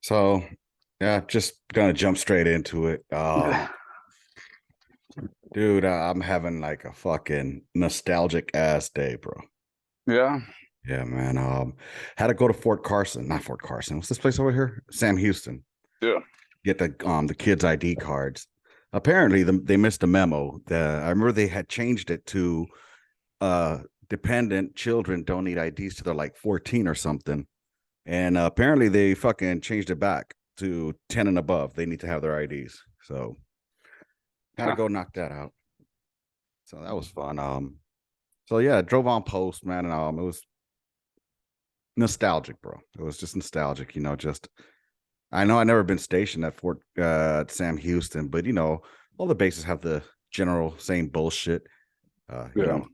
So, yeah, just gonna jump straight into it. Dude, I'm having like a fucking nostalgic ass day, bro. Yeah, Yeah, man. Had to go to Fort Carson, not Fort Carson. What's this place over here? Sam Houston. yeah. Get the kids' ID cards. Apparently, they missed a memo. I remember they had changed it to uh dependent children don't need IDs till they're like 14 or something. And apparently they fucking changed it back to 10 and above. They need to have their IDs. So gotta Huh. go knock that out. So that was fun. So yeah, drove on post, man, and it was nostalgic, bro. It was just nostalgic, just I know I never been stationed at Fort Sam Houston, but all the bases have the general same bullshit. Uh, you Yeah. know,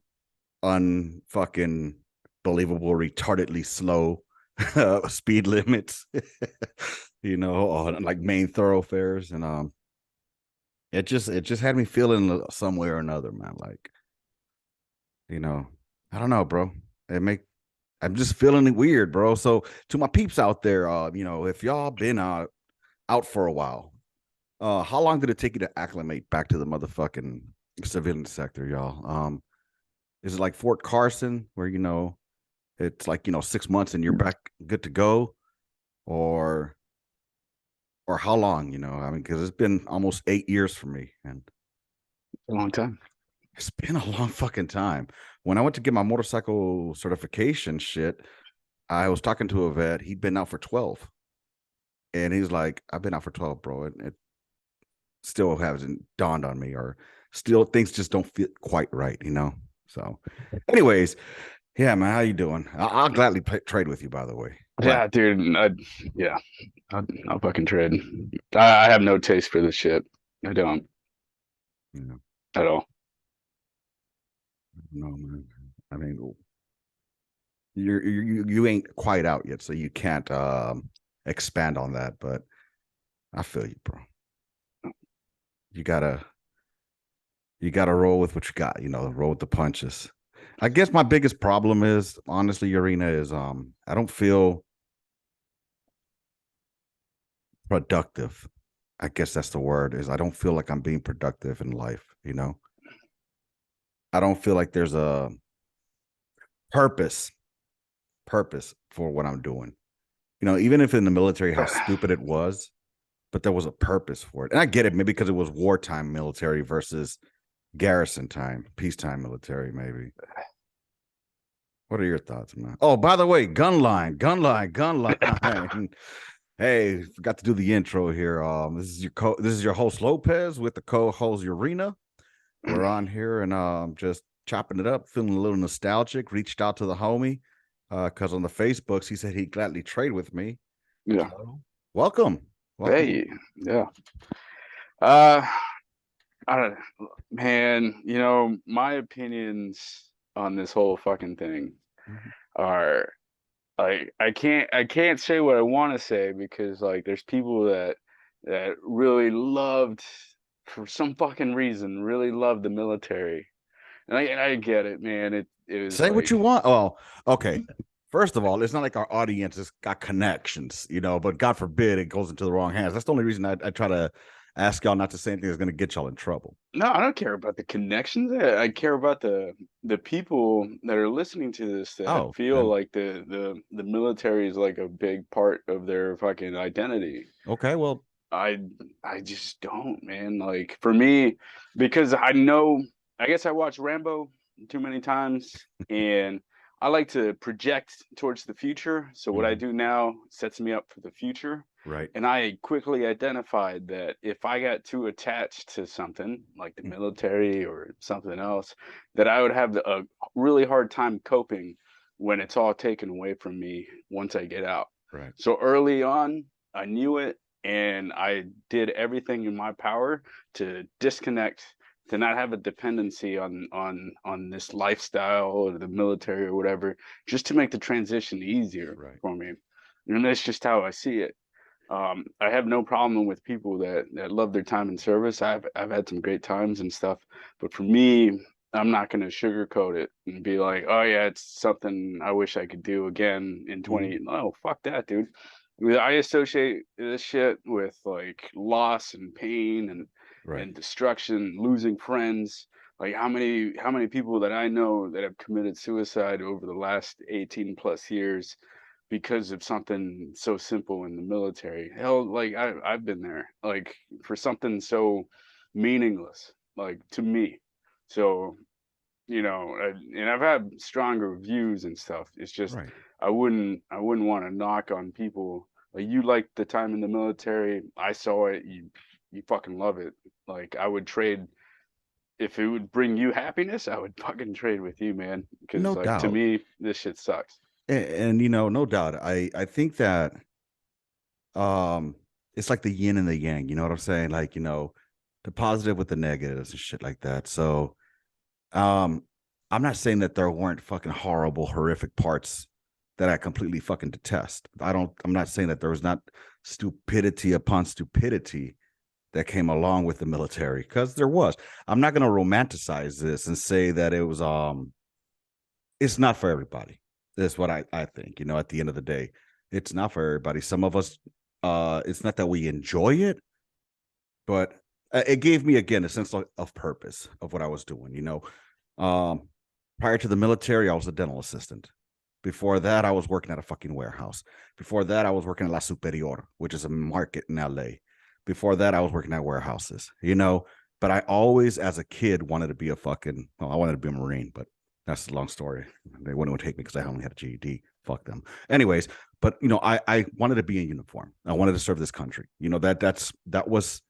unfucking believable, retardedly slow speed limits, on like main thoroughfares. And it just had me feeling some way or another, man. Like, you know, I don't know, bro. It make I'm just feeling it weird, bro. So to my peeps out there, if y'all been out for a while, how long did it take you to acclimate back to the motherfucking civilian sector, y'all? Is it like Fort Carson where it's like 6 months and you're back good to go, or how long? I mean, because it's been almost 8 years for me, and A long time. it's been a long fucking time. When I went to get my motorcycle certification shit, I was talking to a vet. He'd been out for 12. And he's like, I've been out for 12, bro. And it still hasn't dawned on me, or still things just don't feel quite right. So, anyways, yeah, man, how you doing? I'll gladly trade with you, by the way. Glad. Yeah, dude. Yeah, I'll fucking trade. I have no taste for this shit. I don't You know, at all. no, man. I mean, you ain't quite out yet, so you can't expand on that. But I feel you, bro. You gotta you gotta roll with what you got. Roll with the punches. I guess my biggest problem is, honestly, Urena, is I don't feel productive. I guess that's the word. Is I don't feel like I'm being productive in life. I don't feel like there's a purpose purpose for what I'm doing. Even if in the military, how stupid it was, but there was a purpose for it. And I get it, maybe because it was wartime military versus garrison time, peacetime military, maybe. What are your thoughts, man? Oh, by the way, gunline. Hey, forgot to do the intro here. This is your host Lopez with the co-host Urena. We're on here and just chopping it up, feeling a little nostalgic. Reached out to the homie because on the Facebooks he said he'd gladly trade with me. Yeah. So welcome, welcome. Hey. Yeah. Uh, I don't, man. My opinions on this whole fucking thing Mhm. are like I can't say what I want to say because like there's people that really loved for some fucking reason really loved the military. And I get it, man. It was Say what like you want. Oh, okay. First of all, it's not like our audience has got connections, but God forbid it goes into the wrong hands. That's the only reason I try to ask y'all not to say anything that's going to get y'all in trouble. no, I don't care about the connections. I care about the people that are listening to this that Oh, feel then like the military is like a big part of their fucking identity. okay. Well, I I just don't, man. Like for me, because I know, I guess I watched Rambo too many times, and I like to project towards the future. So what I mhm, do now sets me up for the future. right. And I quickly identified that if I got too attached to something like the military or something else, that I would have a really hard time coping when it's all taken away from me once I get out. Right. So early on, I knew it and I did everything in my power to disconnect, to not have a dependency on this lifestyle or the military or whatever, just to make the transition easier Right. for me. And that's just how I see it. I have no problem with people that love their time in service. I've had some great times and stuff, but for me, I'm not going to sugarcoat it and be like, oh yeah, it's something I wish I could do again in Mhm. 20. Oh, fuck that, dude. I associate this shit with like loss and pain Right. and destruction, losing friends. Like how many people that I know that have committed suicide over the last 18 plus years because of something so simple in the military. Hell, like I've been there. Like for something so meaningless, like to me. So and I've had stronger views and stuff. It's just Right. I wouldn't want to knock on people. Like you liked the time in the military. I saw it. You fucking love it. Like I would trade if it would bring you happiness. I would fucking trade with you, man. Because No like to doubt. me, this shit sucks. And no doubt. I think that um it's like the yin and the yang, you know what I'm saying? Like, the positive with the negatives and shit like that. So Um, I'm not saying that there weren't fucking horrible, horrific parts that I completely fucking detest. I'm not saying that there was not stupidity upon stupidity that came along with the military, because there was. I'm not gonna romanticize this and say that it's not for everybody. That's what I think. At the end of the day, it's not for everybody. Some of us, it's not that we enjoy it, but it gave me again a sense of purpose of what I was doing. Um, Prior to the military, I was a dental assistant. Before that, I was working at a fucking warehouse. Before that, I was working at La Superior, which is a market in LA. Before that, I was working at warehouses. But I always, as a kid, wanted to be I wanted to be a Marine, but that's a long story. They wouldn't take me because I only had a GED. Fuck them. Anyways, but I wanted to be in uniform. I wanted to serve this country. That was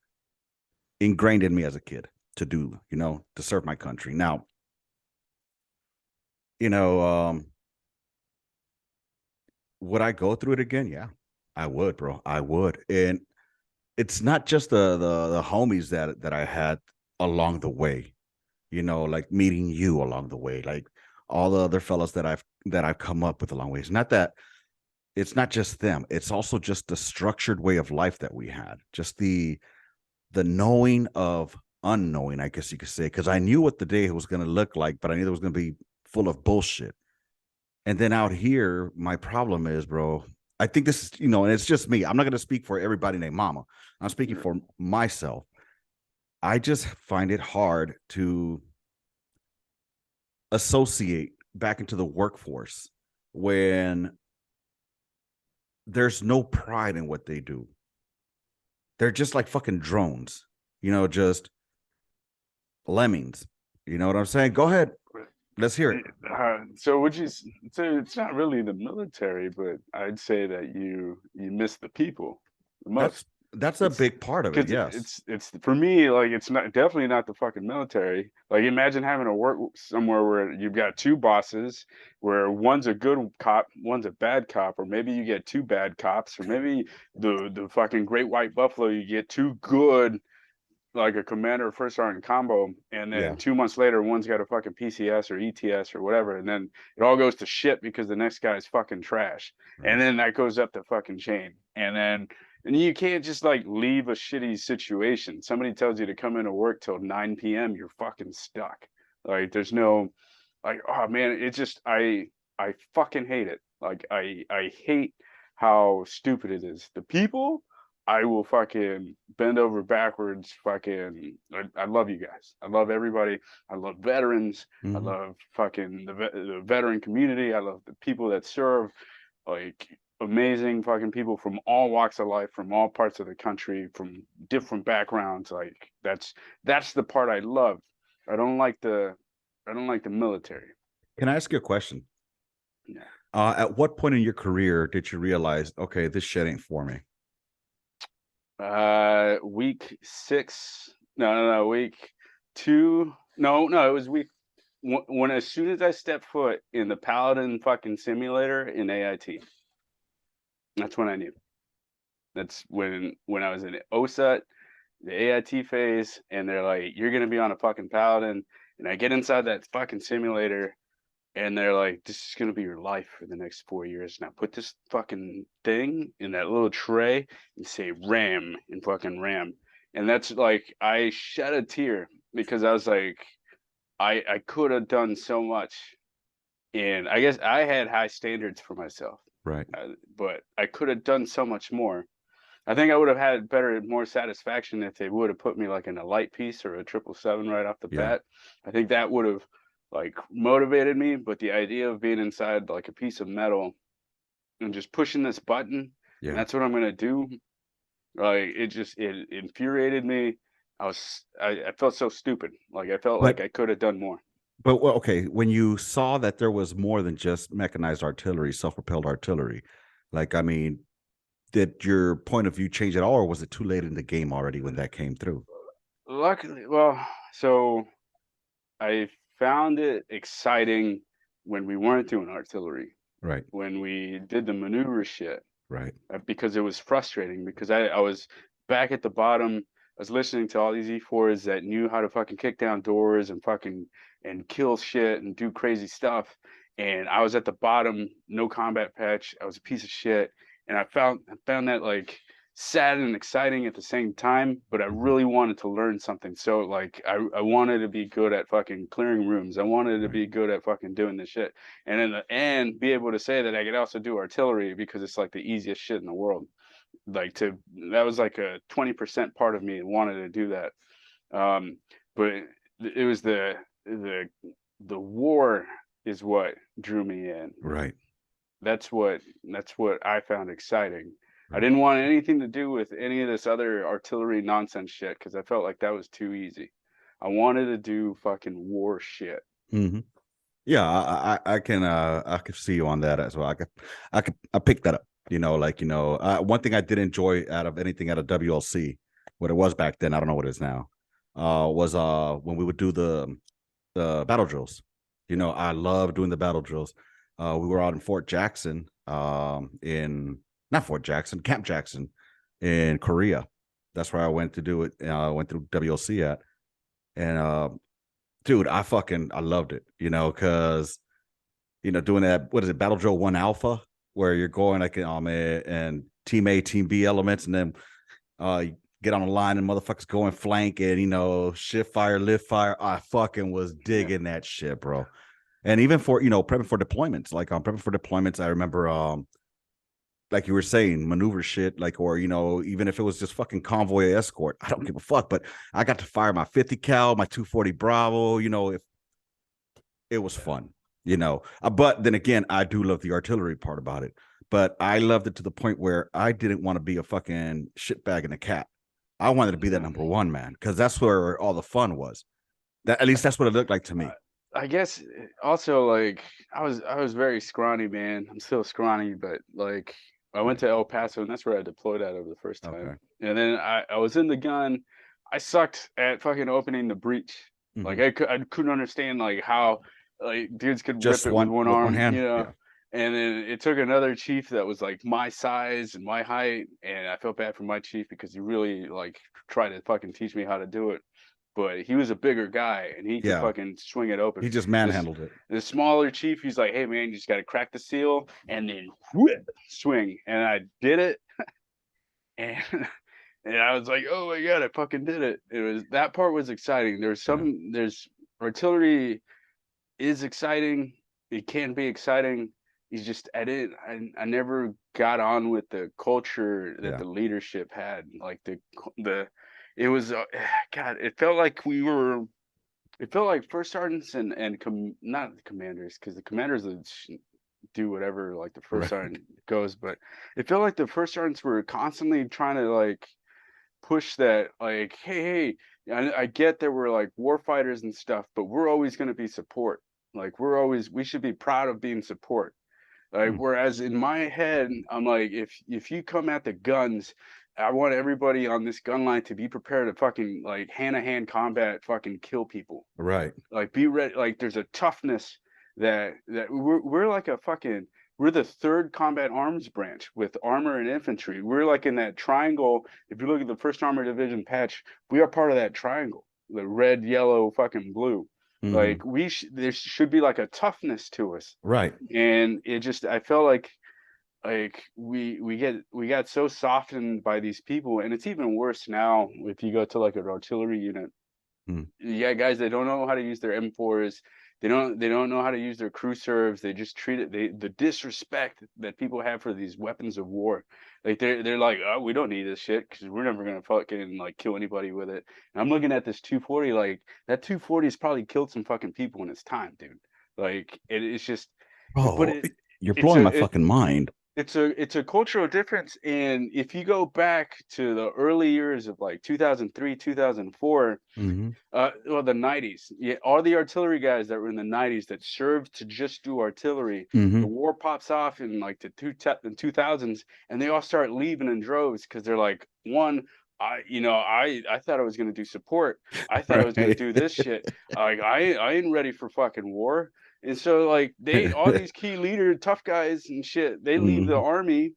ingrained in me as a kid to do, to serve my country. Now, you know, would I go through it again? Yeah, I would, bro. I would. And it's not just the homies that I had along the way, like meeting you along the way, like all the other fellows that I've come up with along the way. It's not just them. It's also just the structured way of life that we had. Just the knowing of unknowing, I guess you could say, because I knew what the day was going to look like, but I knew it was going to be full of bullshit. And then out here, my problem is, bro, I think this is, and it's just me. I'm not going to speak for everybody named Mama. I'm speaking Yeah. for myself. I just find it hard to associate back into the workforce when there's no pride in what they do. They're just like fucking drones, just lemmings. You know what I'm saying? Go ahead. Let's hear it. So would you so it's not really the military, but I'd say that you miss the people the That's most. that's a It's big part of it. because Yes. it's for me, like it's not definitely not the fucking military. Like imagine having to work somewhere where you've got two bosses, where one's a good cop, one's a bad cop, or maybe you get two bad cops, or maybe the fucking Great White Buffalo, you get two good like a commander first sergeant combo, and then Yeah. 2 months later, one's got a fucking PCS or ETS or whatever, and then it all goes to shit because the next guy's fucking trash, and Right. then that goes up the fucking chain, and you can't just like leave a shitty situation. Somebody tells you to come into work till 9 p.m., you're fucking stuck. Like there's no, like oh man, it's just I fucking hate it. Like I hate how stupid it is. The people I will fucking bend over backwards. Fucking, I love you guys. I love everybody. I love veterans. I Mhm. love fucking the veteran community. I love the people that serve. Like amazing fucking people from all walks of life, from all parts of the country, from different backgrounds. Like that's the part I love. I don't like the I don't like the military. Can I ask you a question? Yeah. At what point in your career did you realize, okay, this shit ain't for me? Week 6. No, week 2. No, it was week when as soon as I stepped foot in the Paladin fucking simulator in AIT, that's when I knew. That's when I was in OSUT, the AIT phase, and they're like, "You're gonna be on a fucking Paladin," and I get inside that fucking simulator, and they're like, "This is gonna be your life for the next 4 years. Now put this fucking thing in that little tray and say RAM and fucking RAM." And that's like I shed a tear because I was like, I could have done so much, and I guess I had high standards for myself. Right. But I could have done so much more. I think I would have had more satisfaction if they would have put me like in a light piece or a 777 right off the Yeah. bat. I think that would have like motivated me. But the idea of being inside like a piece of metal and just pushing this button, and Yeah. that's what I'm gonna do. Like it infuriated me. I felt so stupid. Like I felt like But I could have done more. well, okay, when you saw that there was more than just mechanized artillery, self-propelled artillery, like I mean, did your point of view change at all, or was it too late in the game already when that came through? Luckily, well, so I found it exciting when we weren't doing artillery, Right. when we did the maneuver shit, Right. because it was frustrating because I was back at the bottom. I was listening to all these E4s that knew how to fucking kick down doors and fucking and kill shit and do crazy stuff. And I was at the bottom, no combat patch. I was a piece of shit. And I found that like sad and exciting at the same time, but I Mhm. really wanted to learn something. So like I wanted to be good at fucking clearing rooms. I wanted to Right. be good at fucking doing this shit. And in the and be able to say that I could also do artillery because it's like the easiest shit in the world. Like to that was like a 20% part of me wanted to do that. Um, but it was the war is what drew me in. Right. That's what I found exciting. I Right. didn't want anything to do with any of this other artillery nonsense shit because I felt like that was too easy. I wanted to do fucking war shit. Mhm. Yeah, I can see you on that as well. I picked that up. One thing I did enjoy out of anything out of WLC, what it was back then, I don't know what it is now, was when we would do the battle drills. I love doing the battle drills. We were out in Fort Jackson, in not Fort Jackson, Camp Jackson in Korea. That's where I went to do it. I went through WLC at, and dude, I loved it. Because doing that, what is it, Battle Drill 1 Alpha, where you're going like and Team A, Team B elements, and then you get on the line and motherfuckers go and flank and shift fire, lift fire. I fucking was Yeah. digging that shit, bro. And even for prepping for deployments, like prepping for deployments, I remember like you were saying, maneuver shit, like, or even if it was just fucking convoy escort, I don't give a fuck. But I got to fire my 50 cal, my 240 Bravo, if it was fun, But then again, I do love the artillery part about it. But I loved it to the point where I didn't want to be a fucking shitbag in a cat. I wanted to be that Yeah. number one man because that's where all the fun was. That at least that's what it looked like to me. I guess also like I was very scrawny, man. I'm still scrawny, but like I went Right. to El Paso and that's where I deployed out of the first time. Okay. And then I was in the gun. I sucked at fucking opening the breech. Like Hmm. I couldn't understand like how like dudes could rip Just it with one one with one arm, hand. Yeah. And then it took another chief that was like my size and my height, and I felt bad for my chief because he really like tried to fucking teach me how to do it, but he was a bigger guy and he could Yeah. fucking swing it open. He just This manhandled it. the smaller chief, he's like, "Hey man, you just got to crack the seal and then whoop, swing." And I did it, and and I was like, "Oh my god, I fucking did it!" It was that part was exciting. Yeah. There's artillery is exciting. It can be exciting. He's just I never got on with the culture that Yeah. the leadership had. Like the it was God. It felt like first sergeants and not the commanders because the commanders would do whatever like the first Right. sergeant goes, but it felt like the first sergeants were constantly trying to like push that like hey, I get that we're like war fighters and stuff, but we're always going to be support. Like we should be proud of being support. Like, Hmm. whereas in my head, I'm like, if you come at the guns, I want everybody on this gun line to be prepared to fucking like hand to hand combat, fucking kill people. Right. Like, be ready. Like, there's a toughness that we're like a fucking we're the third combat arms branch with armor and infantry. We're like in that triangle. If you look at the First Armored Division patch, we are part of that triangle, the red, yellow, fucking blue. Hmm. Like there should be like a toughness to us, Right. and it just I felt like we got so softened by these people, and it's even worse now if you go to like an artillery unit. Mm. Yeah, guys, they don't know how to use their M4s. They don't know how to use their crew serves. They just treat it. The disrespect that people have for these weapons of war. Like they're like, oh, we don't need this shit because we're never gonna fucking like kill anybody with it. And I'm looking at this 240, like that 240 has probably killed some fucking people in its time, dude. Like it's just, but Bro, you're it's blowing my a fucking mind. it's a cultural difference. And if you go back to the early years of like 2003, 2004, Mm-hmm. well, the 90s, yeah, all the artillery guys that were in the 90s that served to just do artillery, Mm-hmm. the war pops off in like the 2000s, and they all start leaving in droves because they're like, one, I thought I was gonna do support. I thought I was gonna Right. do this shit. Like I ain't ready for fucking war. And so like all these key leader tough guys and shit, they leave the Mm-hmm. army,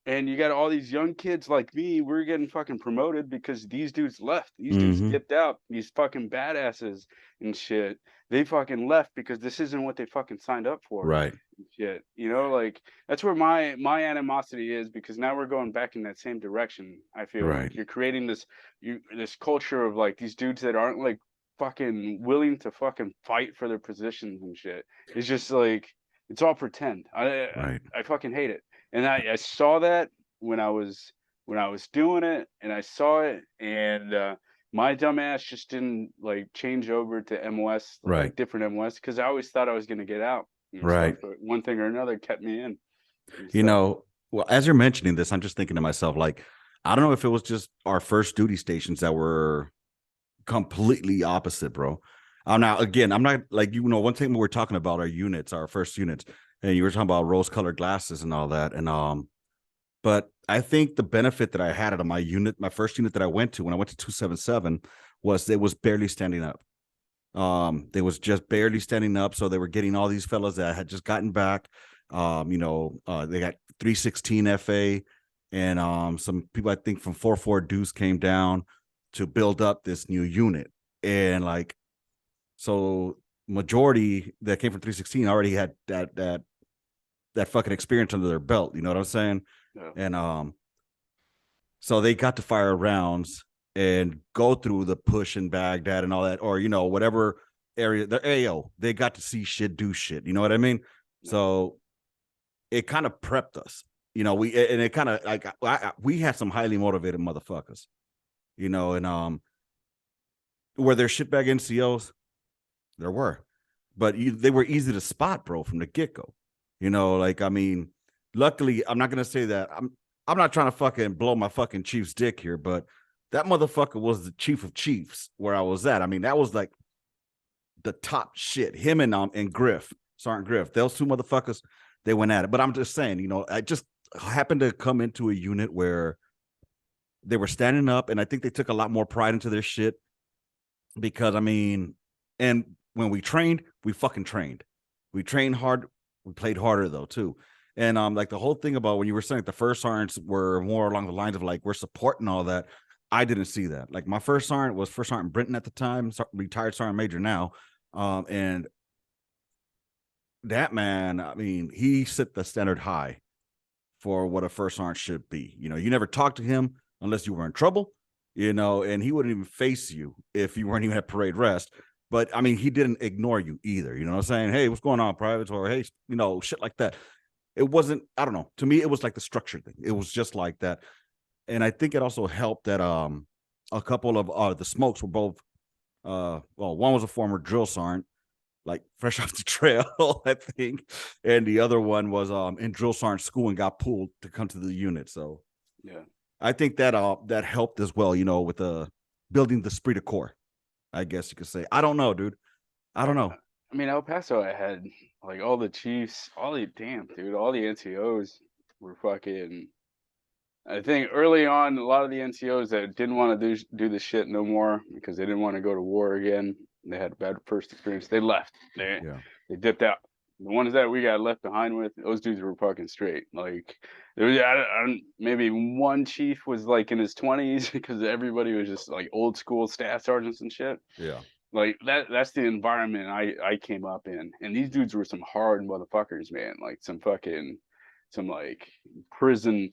and you got all these young kids like me, we're getting fucking promoted because these dudes left. These dudes Mm-hmm. dipped out. These fucking badasses and shit. They fucking left because this isn't what they fucking signed up for. Right. And shit. Like that's where my animosity is, because now we're going back in that same direction. I feel Right. like you're creating this culture of like these dudes that aren't like fucking willing to fucking fight for their positions and shit. It's just like it's all pretend. Right. I fucking hate it. And I saw that when I was doing it, and I saw it, and my dumbass just didn't like change over to MOS, Right. like different MOS, because I always thought I was gonna get out and stuff, Right. but one thing or another kept me in and You stuff. know, well, as you're mentioning this, I'm just thinking to myself, like, I don't know if it was just our first duty stations that were completely opposite, bro. Now again, I'm not like, one thing we're talking about our units, our first units, and you were talking about rose-colored glasses and all that, and but I think the benefit that I had out of my unit, my first unit that I went to when I went to 277, was it was barely standing up. They was just barely standing up, so they were getting all these fellas that had just gotten back. They got 316 FA, and some people I think from 44 Deuce came down to build up this new unit, and like so majority that came from 316 already had that fucking experience under their belt. You know what I'm saying? Yeah. And so they got to fire rounds and go through the push in Baghdad and all that, or whatever area. The AO, they got to see shit, do shit. You know what I mean? Yeah. So it kind of prepped us. And it kind of like we had some highly motivated motherfuckers. And were there shitbag NCOs? There were, but they were easy to spot, bro, from the get go. Like I mean, luckily, I'm not gonna say that I'm not trying to fucking blow my fucking chief's dick here, but that motherfucker was the chief of chiefs where I was at. I mean, that was like the top shit. Him and Griff, Sergeant Griff, those two motherfuckers, they went at it. But I'm just saying, I just happened to come into a unit where they were standing up, and I think they took a lot more pride into their shit because I mean, and when we trained, we fucking trained. We trained hard. We played harder though too. And like the whole thing about when you were saying the first sergeants were more along the lines of like we're supporting all that. I didn't see that. Like my first sergeant was First Sergeant Brenton at the time, retired Sergeant Major now. And that man, I mean, he set the standard high for what a first sergeant should be. You never talk to him unless you were in trouble, and he wouldn't even face you if you weren't even at parade rest. But I mean, he didn't ignore you either. You know what I'm saying? Hey, what's going on, privates? Or hey, shit like that. It wasn't, I don't know. To me, it was like the structure thing. It was just like that. And I think it also helped that a couple of the smokes were both well, one was a former drill sergeant, like fresh off the trail, I think. And the other one was in drill sergeant school and got pulled to come to the unit. So Yeah. I think that helped as well, with the building the esprit de corps, I guess you could say. I don't know, dude. I don't know. I mean, El Paso, I had like all the chiefs, all the NCOs were fucking. I think early on, a lot of the NCOs that didn't want to do this shit no more because they didn't want to go to war again. They had a bad first experience. They left. Yeah. They dipped out. The ones that we got left behind with, those dudes were fucking straight. Like there was, maybe one chief was like in his 20s because everybody was just like old school staff sergeants and shit. Yeah. Like that's the environment I came up in. And these dudes were some hard motherfuckers, man. Like some like prison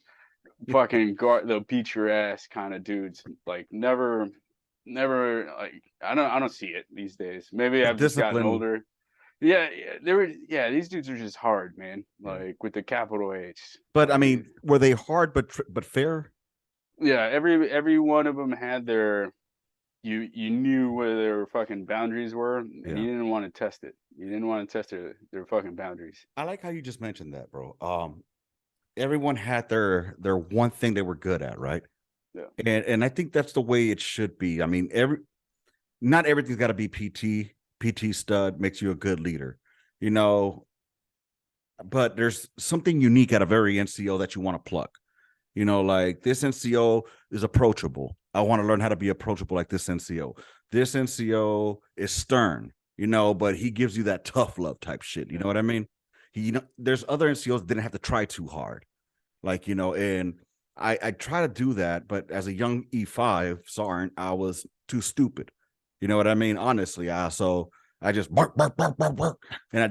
fucking guard, they'll beat your ass kind of dudes. Like never like I don't see it these days. Maybe The I've just gotten discipline older. Yeah, these dudes are just hard, man. Yeah. Like with the capital H. But I Like mean, were they hard but fair? yeah, every one of them had their you knew where their fucking boundaries were, and you Yeah. didn't want to test it. You didn't want to test their fucking boundaries. I like how you just mentioned that, bro. Everyone had their one thing they were good at, right? Yeah. And I think that's the way it should be. I mean, not everything's got to be PT. PT stud makes you a good leader, you know. But there's something unique at a very NCO that you want to pluck. You know, like this NCO is approachable. I want to learn how to be approachable like this NCO. This NCO is stern, you know, but he gives you that tough love type shit. You Yeah. know what I mean? There's other NCOs that didn't have to try too hard, like and I try to do that, but as a young E5 sergeant, I was too stupid. You know what I mean? Honestly, so I just bark, bark, bark, bark, bark, and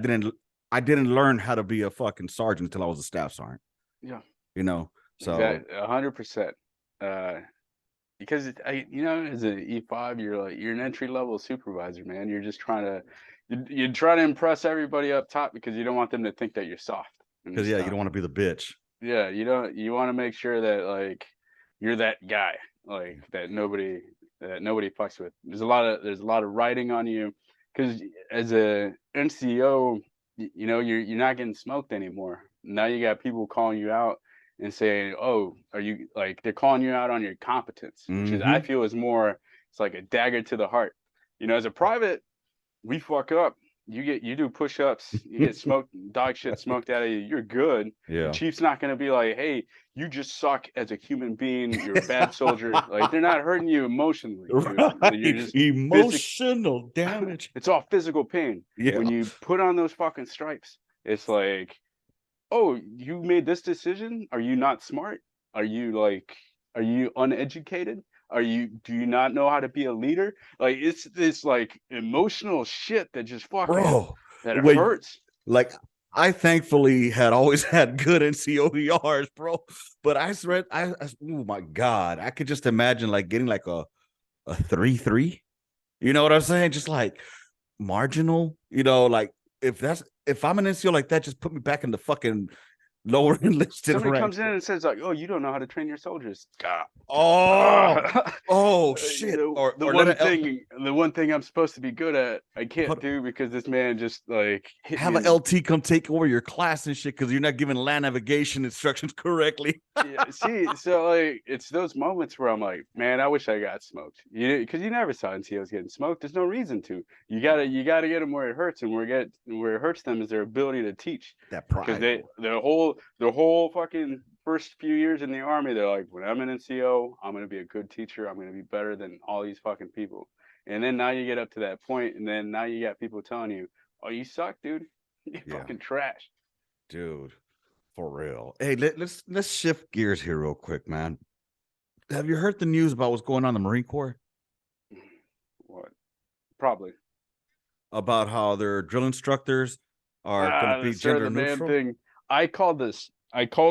I didn't learn how to be a fucking sergeant until I was a staff sergeant. Yeah. You know, so Exactly. 100%. Uh, because as an E5, you're an entry level supervisor, man. You're just trying to you try to impress everybody up top because you don't want them to think that you're soft and because yeah, you stuff. don't want to be the bitch. Yeah, you want to make sure that like you're that guy, like that nobody fucks with. There's a lot of writing on you because as a NCO, you're not getting smoked anymore. Now you got people calling you out and saying, "Oh, are you like?" They're calling you out on your competence, which is I Mm-hmm. feel is more. It's like a dagger to the heart. As a private, we fuck up. You do push-ups, you get smoked, dog shit smoked out of you. You're good. The Yeah. chief's not gonna be like, "Hey, you just suck as a human being. You're a bad soldier." Like they're not hurting you emotionally, dude. You're Right. just physic. Emotional damage. It's all physical pain. Yeah. When you put on those fucking stripes, it's like, oh, you made this decision? Are you not smart? Are you uneducated? Do you not know how to be a leader? Like, it's this like emotional shit that just fucking, Bro. that Wait, hurts. like I thankfully had always had good NCOERs, bro. But I swear, oh my god, I could just imagine like getting like a 3-3. You know what I'm saying? Just like marginal. Like if I'm an NCO like that, just put me back in the fucking lower enlisted Somebody ranks, comes in bro. and says like, "Oh, you don't know how to train your soldiers." God. Oh, oh shit. the Or let a the one thing I'm supposed to be good at, I can't put do because this man just like hit me have an in the. LT come take over your class and shit because you're not giving land navigation instructions correctly. Yeah, see, so like it's those moments where I'm like, man, I wish I got smoked. Because you never saw NCOs getting smoked. There's no reason to. No, You gotta get them where it hurts, and where it hurts them is their ability to teach. that Because pride, bro. the whole fucking first few years in the army, they're like, when I'm an NCO, I'm gonna be a good teacher. I'm gonna be better than all these fucking people. And then now you get up to that point, and then now you got people telling you, oh, you suck, dude. You Yeah, fucking trash. dude, for real. Hey, let's shift gears here real quick, man. Have you heard the news about what's going on in the Marine Corps? What? Probably. About how their drill instructors are going to Ah, the be sir, gender the man neutral? thing. I called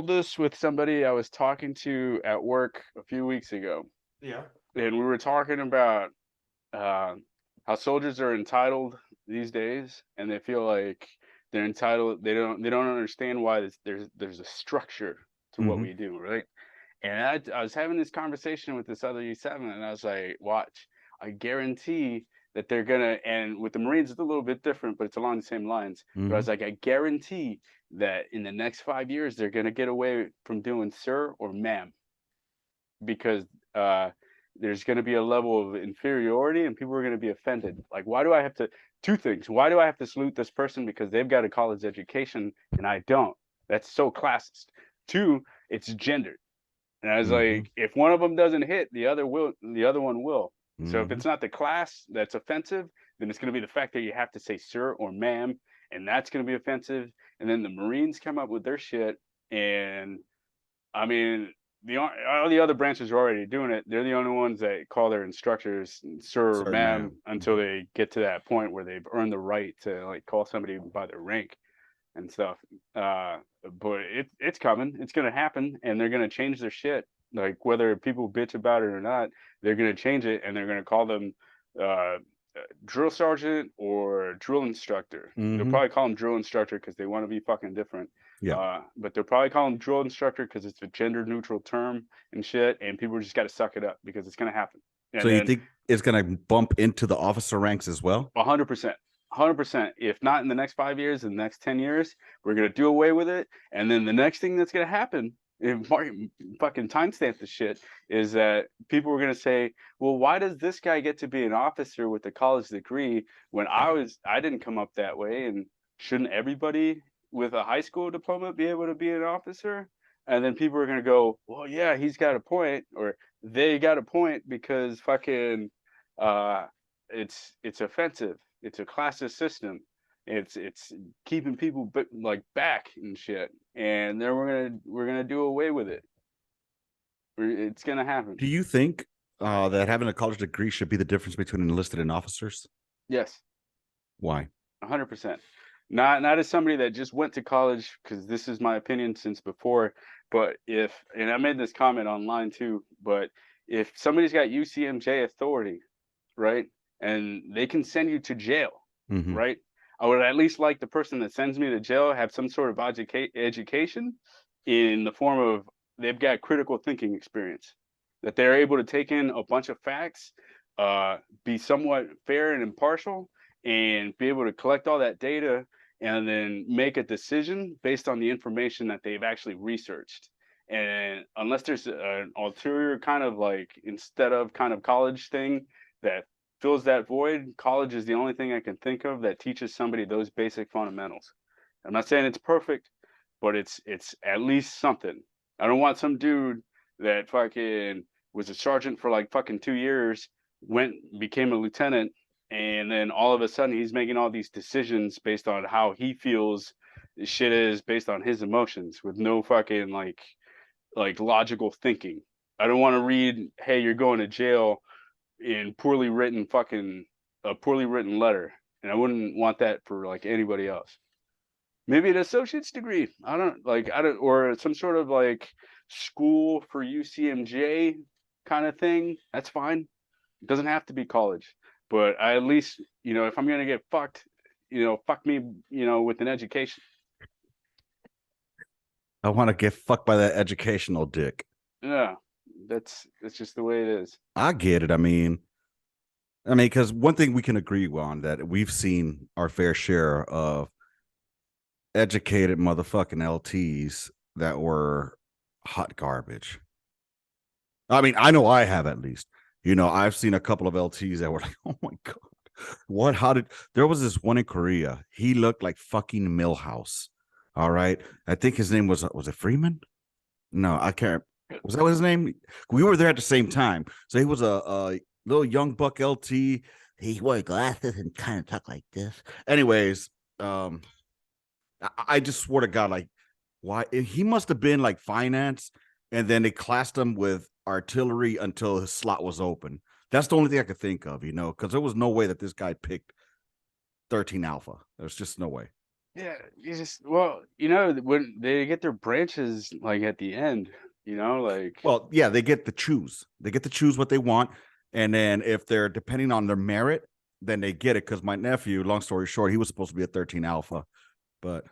this with somebody I was talking to at work a few weeks ago, Yeah. and we were talking about uh, how soldiers are entitled these days, and they feel like they're entitled. They don't understand why there's a structure to what Mm-hmm. we do, right? And I was having this conversation with this other E7, and I was like, watch, I guarantee that they're gonna, and with the Marines, it's a little bit different, but it's along the same lines. But I Mm-hmm. was like, I guarantee that in the next 5 years, they're gonna get away from doing sir or ma'am because uh, there's gonna be a level of inferiority and people are gonna be offended. Like, why do I have to, two things. Why do I have to salute this person because they've got a college education and I don't? That's so classist. Two, it's gendered. And I was Mm-hmm. like, if one of them doesn't hit, the other one will. So if Mm-hmm. it's not the class that's offensive, then it's going to be the fact that you have to say sir or ma'am, and that's going to be offensive. And then the Marines come up with their shit, and I mean, all the other branches are already doing it. They're the only ones that call their instructors sir or Sir, ma'am ma'am. until Mm-hmm. they get to that point where they've earned the right to like call somebody by their rank and stuff. Uh, but it's coming. It's gonna happen, and they're gonna change their shit. Like whether people bitch about it or not, they're gonna change it, and they're gonna call them uh, drill sergeant or drill instructor. They'll Mm-hmm. probably call him drill instructor because they want to be fucking different. Yeah. But they'll probably call him drill instructor because it's a gender neutral term and shit, and people just got to suck it up because it's gonna happen. So And you then think it's gonna bump into the officer ranks as well? 100%. 100%. If not in the next 5 years, in the next 10 years, we're going to do away with it. And then the next thing that's going to happen, if Mark fucking timestamp the shit, is that people are going to say, well, why does this guy get to be an officer with a college degree when I didn't come up that way? And shouldn't everybody with a high school diploma be able to be an officer? And then people are going to go, well, yeah, he's got a point, or they got a point because fucking, uh, it's offensive. It's a classist system. It's keeping people like back and shit. And then we're gonna do away with it. It's gonna happen. Do you think that having a college degree should be the difference between enlisted and officers? Yes, Why? 100%. Not as somebody that just went to college, because this is my opinion since before. But if, and I made this comment online too, but if somebody's got UCMJ authority, right? And they can send you to jail, Mm-hmm. right? I would at least like the person that sends me to jail have some sort of education in the form of they've got critical thinking experience, that they're able to take in a bunch of facts, be somewhat fair and impartial, and be able to collect all that data and then make a decision based on the information that they've actually researched. And unless there's an ulterior kind of like instead of kind of college thing that fills that void, college is the only thing I can think of that teaches somebody those basic fundamentals. I'm not saying it's perfect, but it's at least something. I don't want some dude that fucking was a sergeant for like fucking 2 years, went became a lieutenant, and then all of a sudden he's making all these decisions based on how he feels this shit is based on his emotions with no fucking like logical thinking. I don't want to read, hey, you're going to jail in poorly written fucking a poorly written letter, and I wouldn't want that for like anybody else. Maybe an associate's degree. I don't, or some sort of like school for UCMJ kind of thing. That's fine. It doesn't have to be college, but I at least, if I'm gonna get fucked, fuck me, with an education. I want to get fucked by that educational dick. Yeah, that's just the way it is. I get it. I mean, because one thing we can agree on that we've seen our fair share of educated motherfucking LTs that were hot garbage. I mean, I know I have at least. I've seen a couple of LTs that were like, oh my God. What? How did there was this one in Korea? He looked like fucking Millhouse. All right. I think his name was it Freeman? No, I can't. Was that his name? We were there at the same time. So he was a little young buck LT. He wore glasses and kind of talked like this. Anyways, I just swear to God, like, why he must have been like finance, and then they classed him with artillery until his slot was open. That's the only thing I could think of, because there was no way that this guy picked 13 Alpha. There's just no way. Yeah, you just when they get their branches like at the end, like Well, yeah, they get to choose. They get to choose what they want, and then if they're depending on their merit, then they get it. Because my nephew, long story short, he was supposed to be a 13 Alpha, but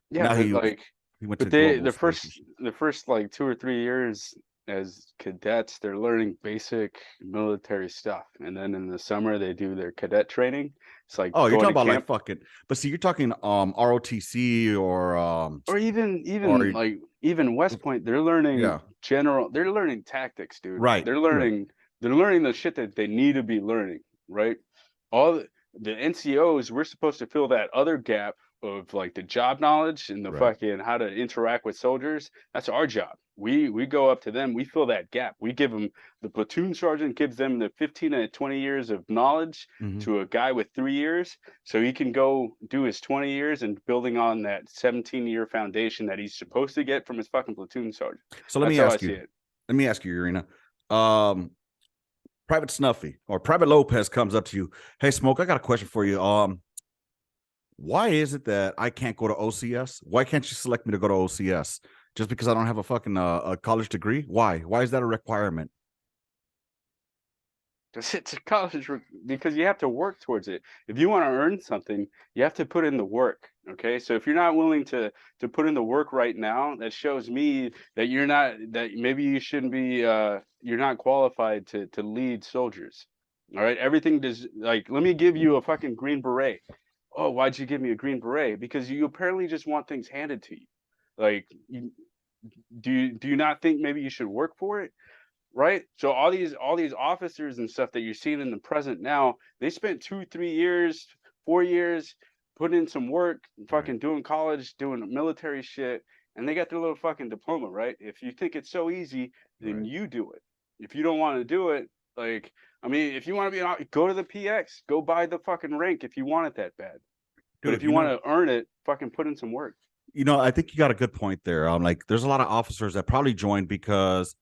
yeah, now but he like he went to but they global space. the first like 2 or 3 years as cadets, they're learning basic military stuff, and then in the summer they do their cadet training. It's like Oh, you're going talking to about like camp. fucking, but see, you're talking ROTC Or even or like even West Point, they're learning yeah, they're learning tactics, dude. right, right. They're learning the shit that they need to be learning, right? All the NCOs, we're supposed to fill that other gap of like the job knowledge and the Right. fucking how to interact with soldiers. That's our job. We go up to them, we fill that gap. We give them the platoon sergeant gives them the 15 to 20 years of knowledge Mhm. to a guy with 3 years so he can go do his 20 years and building on that 17-year foundation that he's supposed to get from his fucking platoon sergeant. So That's how I see it. let me ask you, Irina. Um, Private Snuffy or Private Lopez comes up to you. Hey, Smoke, I got a question for you. Why is it that I can't go to OCS? Why can't you select me to go to OCS? Just because I don't have a fucking a college degree? Why? Why is that a requirement? It's a college because you have to work towards it. If you want to earn something, you have to put in the work. Okay, so if you're not willing to put in the work right now, that shows me that you're not that maybe you shouldn't be you're not qualified to lead soldiers. All right, everything does like let me give you a fucking green beret. Oh, why'd you give me a green beret? Because you apparently just want things handed to you. Like, do you not think maybe you should work for it? Right? So all these officers and stuff that you're seeing in the present now, they spent 2, 3 years, 4 years putting in some work, Right. fucking doing college, doing military shit, and they got their little fucking diploma, right? If you think it's so easy, then Right. you do it. If you don't want to do it, like I mean, if you want to be go to the PX, go buy the fucking rank if you want it that bad. But if Dude, you want to earn it, fucking put in some work. I think you got a good point there. Like there's a lot of officers that probably joined because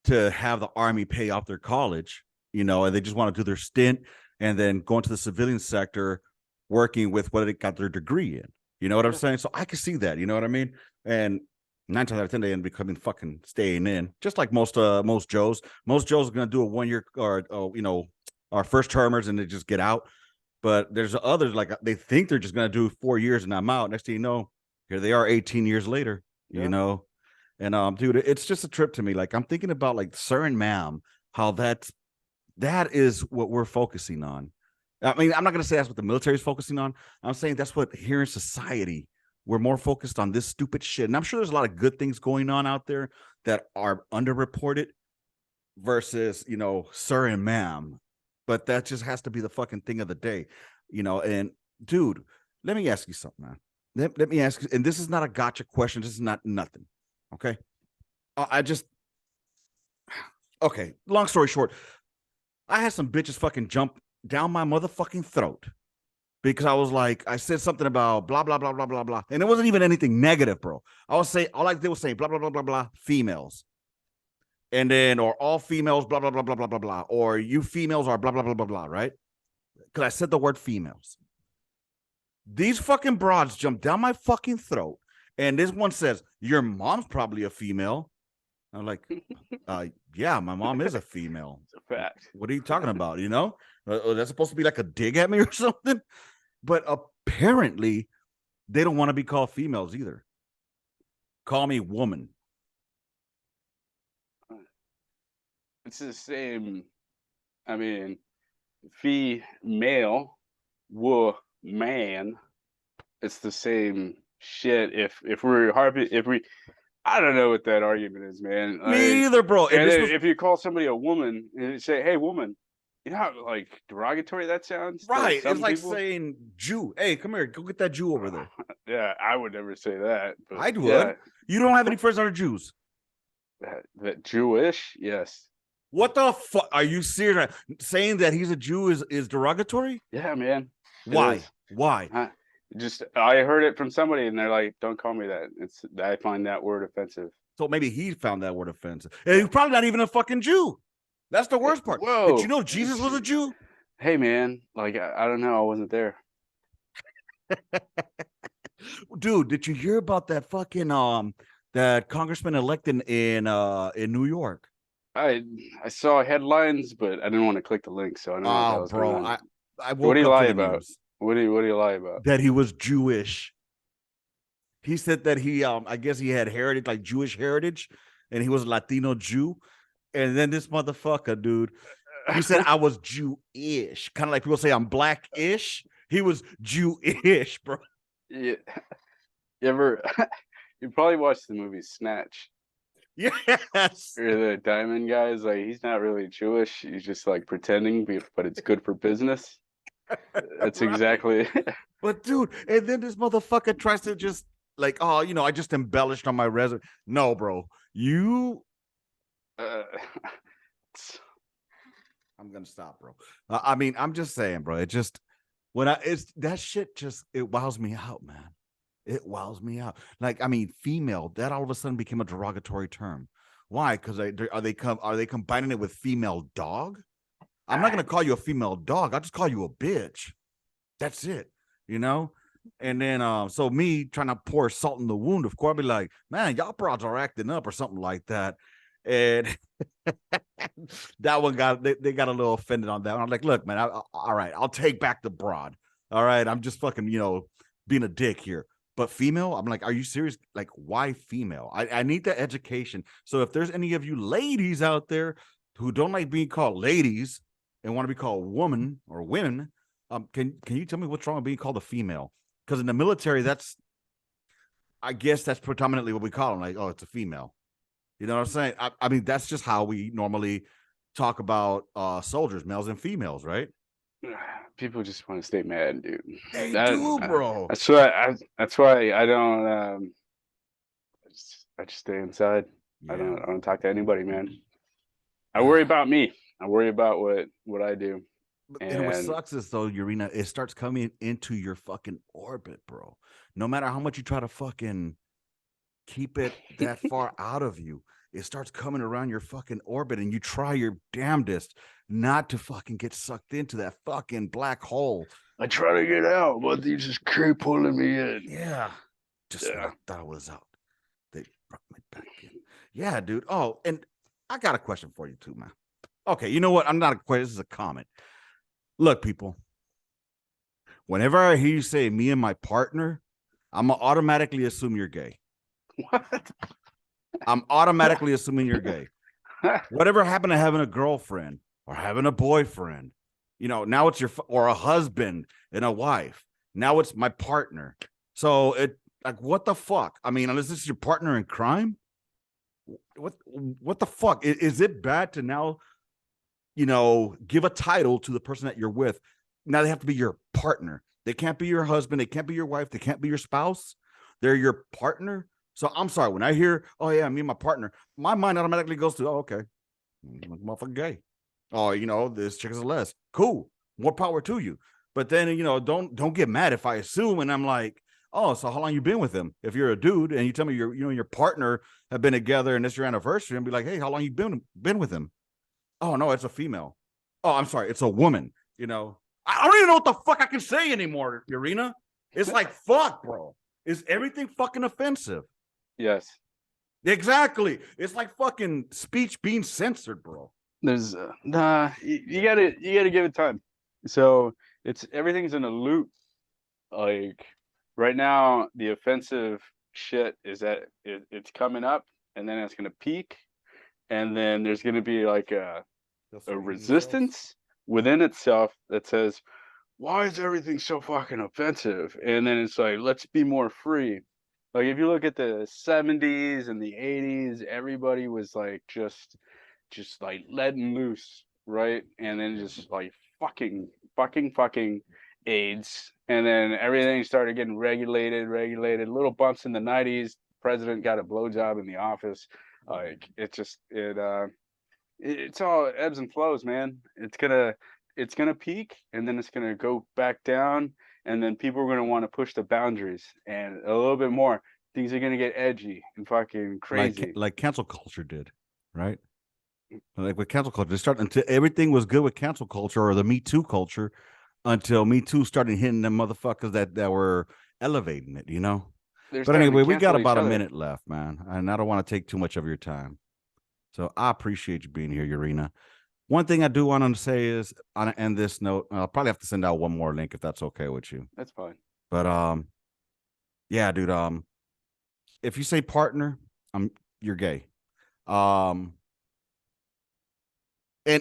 to have the army pay off their college, and they just want to do their stint and then go into the civilian sector working with what they got their degree in. You know what I'm Yeah. saying? So I can see that, you know what I mean? And 9 times out of 10, they end up becoming fucking staying in, just like most Joes. Most Joes are gonna do a 1 year or our first termers and they just get out. But there's others like they think they're just gonna do 4 years and I'm out. Next thing you know, here they are 18 years later, you Yeah. know. And dude, it's just a trip to me. Like I'm thinking about like sir and ma'am, how that is what we're focusing on. I mean, I'm not gonna say that's what the military is focusing on. I'm saying that's what here in society we're more focused on this stupid shit. And I'm sure there's a lot of good things going on out there that are underreported versus, sir and ma'am. But that just has to be the fucking thing of the day, And dude, let me ask you something, man. Let me ask you, and this is not a gotcha question. This is not nothing. Okay. I just okay. Long story short, I had some bitches fucking jump down my motherfucking throat because I was like, I said something about blah blah blah blah blah blah, and it wasn't even anything negative, bro. I was saying all I did was say blah blah blah blah blah females, and then or all females blah blah blah blah blah blah blah, or you females are blah blah blah blah blah, right? Because I said the word females. These fucking broads jump down my fucking throat, and this one says your mom's probably a female. I'm like, yeah, my mom is a female. It's a fact. What are you talking about? That's supposed to be like a dig at me or something. But apparently, they don't want to be called females either. Call me woman. It's the same. I mean, female, man. It's the same shit. If we're harping, if we, I don't know what that argument is, man. Me either, bro. And And this then was if you call somebody a woman and you say, "Hey, woman," you know how like derogatory that sounds to right. It's some like people. saying Jew. Hey, come here. Go get that Jew over there. Yeah, I would never say that, but I would. yeah, You don't have any friends that are Jews. that Jewish, yes, What the fuck? Are you serious? Saying that he's a Jew is derogatory? yeah, man. It Why? is. Why? Just I heard it from somebody, and they're like, "Don't call me that." I find that word offensive. So maybe he found that word offensive. And he's probably not even a fucking Jew. That's the worst part. Did you Whoa, know Jesus was a Jew? hey, man, like I don't know, I wasn't there. Dude, did you hear about that fucking that congressman elected in New York? I I saw headlines, but I didn't want to click the link, so I don't know what the Oh, hell's going bro, on. I What do woke you up to lie the about? news What do you lie about? that he was Jewish. He said that he I guess he had heritage like Jewish heritage and he was a Latino Jew. And then this motherfucker, dude, he said I was Jewish. Kind of like people say I'm black-ish. He was Jewish, bro. you, you ever? You probably watched the movie Snatch. Yes. Or the diamond guy is like he's not really Jewish. He's just like pretending, but it's good for business. That's Right. exactly. But dude, and then this motherfucker tries to just like, oh, I just embellished on my resume. No, bro, uh, I'm gonna stop, bro. I mean, I'm just saying, bro. It just it's that shit just it wows me out, man. It wows me out. Like, I mean, female, that all of a sudden became a derogatory term. Why? Because are they combining it with female dog? I'm not gonna call you a female dog. I'll just call you a bitch. That's it, you know? And then so me trying to pour salt in the wound, of course, I'd be like, man, y'all broads are acting up or something like that. And that one they got a little offended on that one. I'm like, look, man, all right, I'll take back the broad. All right, I'm just fucking, being a dick here. But female, I'm like, are you serious? Like, why female? I need that education. So if there's any of you ladies out there who don't like being called ladies and want to be called woman or women, can you tell me what's wrong with being called a female? Because in the military, I guess that's predominantly what we call them. Like, oh, it's a female. You know what I'm saying? I mean, that's just how we normally talk about soldiers, males and females, right? People just want to stay mad, dude. They That do, bro. that's why I don't I just stay inside. Yeah, I don't talk to anybody, man. I man. worry about me. I worry about what I do. And what And sucks is though, Urena, it starts coming into your fucking orbit, bro. No matter how much you try to fucking keep it that far out of you, it starts coming around your fucking orbit, and you try your damnedest not to fucking get sucked into that fucking black hole. I try to get out, but you just keep pulling me in. Yeah. Just when I Yeah. thought I was out, they brought me back in. Yeah, dude. Oh, and I got a question for you too, man. Okay, you know what? I'm not a question. This is a comment. Look, people, whenever I hear you say me and my partner, I'm gonna automatically assume you're gay. What? I'm automatically assuming you're gay. Whatever happened to having a girlfriend or having a boyfriend? Now it's or a husband and a wife. Now it's my partner. So like, what the fuck? I mean, unless this is your partner in crime, what the fuck? Is it bad to now, give a title to the person that you're with? Now they have to be your partner. They can't be your husband. They can't be your wife. They can't be your spouse. They're your partner. So I'm sorry, when I hear, oh yeah, me and my partner, my mind automatically goes to, oh, okay, motherfucker gay. Oh, this chick is a les. Cool. More power to you. But then, don't get mad if I assume and I'm like, oh, so how long you been with him? If you're a dude and you tell me your partner have been together and it's your anniversary, and be like, hey, how long you been with him? Oh no, it's a female. Oh, I'm sorry, it's a woman. I don't even know what the fuck I can say anymore, Urena. It's like, fuck, bro. Is everything fucking offensive? Yes. Exactly. It's like fucking speech being censored, bro. There's you gotta give it time. So everything's in a loop. Like right now, the offensive shit is that it's coming up, and then it's gonna peak, and then there's gonna be like a resistance within itself that says, why is everything so fucking offensive? And then it's like, let's be more free. Like if you look at the 70s and the 80s, everybody was like just like letting loose, right? And then just like fucking AIDS. And then everything started getting regulated. Little bumps in the 90s. President got a blowjob in the office. Like it's all ebbs and flows, man. It's gonna peak, and then it's gonna go back down, and then people are gonna want to push the boundaries and a little bit more. Things are gonna get edgy and fucking crazy. Like cancel culture did, right? Like with cancel culture, they started until everything was good with cancel culture or the Me Too culture, until Me Too started hitting them motherfuckers that were elevating it, They're But starting to anyway, we got cancel each about a other. minute left, man, and I don't want to take too much of your time. So I appreciate you being here, Urena. One thing I do want to say is, on end this note, I'll probably have to send out one more link if that's okay with you. That's fine. But yeah, dude. If you say partner, you're gay. And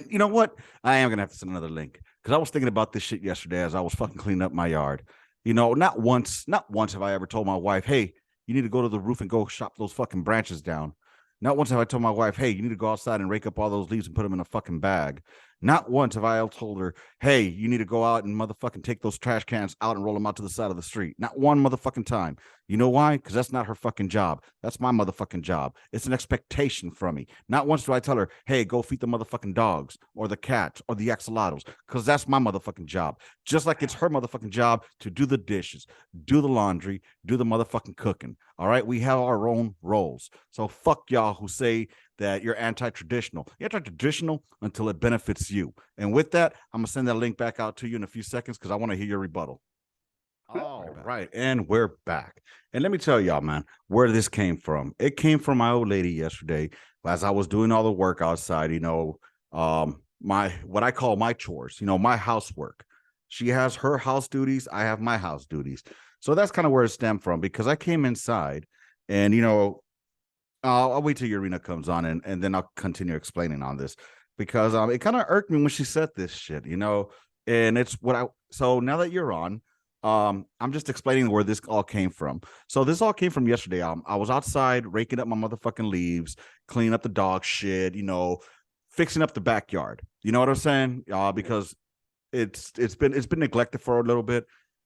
you know what? I am gonna have to send another link because I was thinking about this shit yesterday as I was fucking cleaning up my yard. Not once have I ever told my wife, "Hey, you need to go to the roof and go chop those fucking branches down." Not once have I told my wife, "Hey, you need to go outside and rake up all those leaves and put them in a fucking bag." Not once have I told her, "Hey, you need to go out and motherfucking take those trash cans out and roll them out to the side of the street." Not one motherfucking time. You know why? Because that's not her fucking job. That's my motherfucking job. It's an expectation from me. Not once do I tell her, "Hey, go feed the motherfucking dogs or the cats or the axolotls," because that's my motherfucking job. Just like it's her motherfucking job to do the dishes, do the laundry, do the motherfucking cooking. All right, we have our own roles. So fuck y'all who say that you're anti-traditional. You're anti-traditional until it benefits you. And with that, I'm gonna send that link back out to you in a few seconds because I want to hear your rebuttal. All right, and we're back. And let me tell y'all, man, where this came from. It came from my old lady yesterday as I was doing all the work outside, my what I call my chores, my housework. She has her house duties, I have my house duties. So that's kind of where it stemmed from because I came inside and I'll wait till Urena comes on and then I'll continue explaining on this because it kind of irked me when she said this shit, and it's what I so now that you're on, I'm just explaining where this all came from. So this all came from yesterday. I was outside raking up my motherfucking leaves, cleaning up the dog shit, fixing up the backyard. You know what I'm saying? Because it's been neglected for a little bit.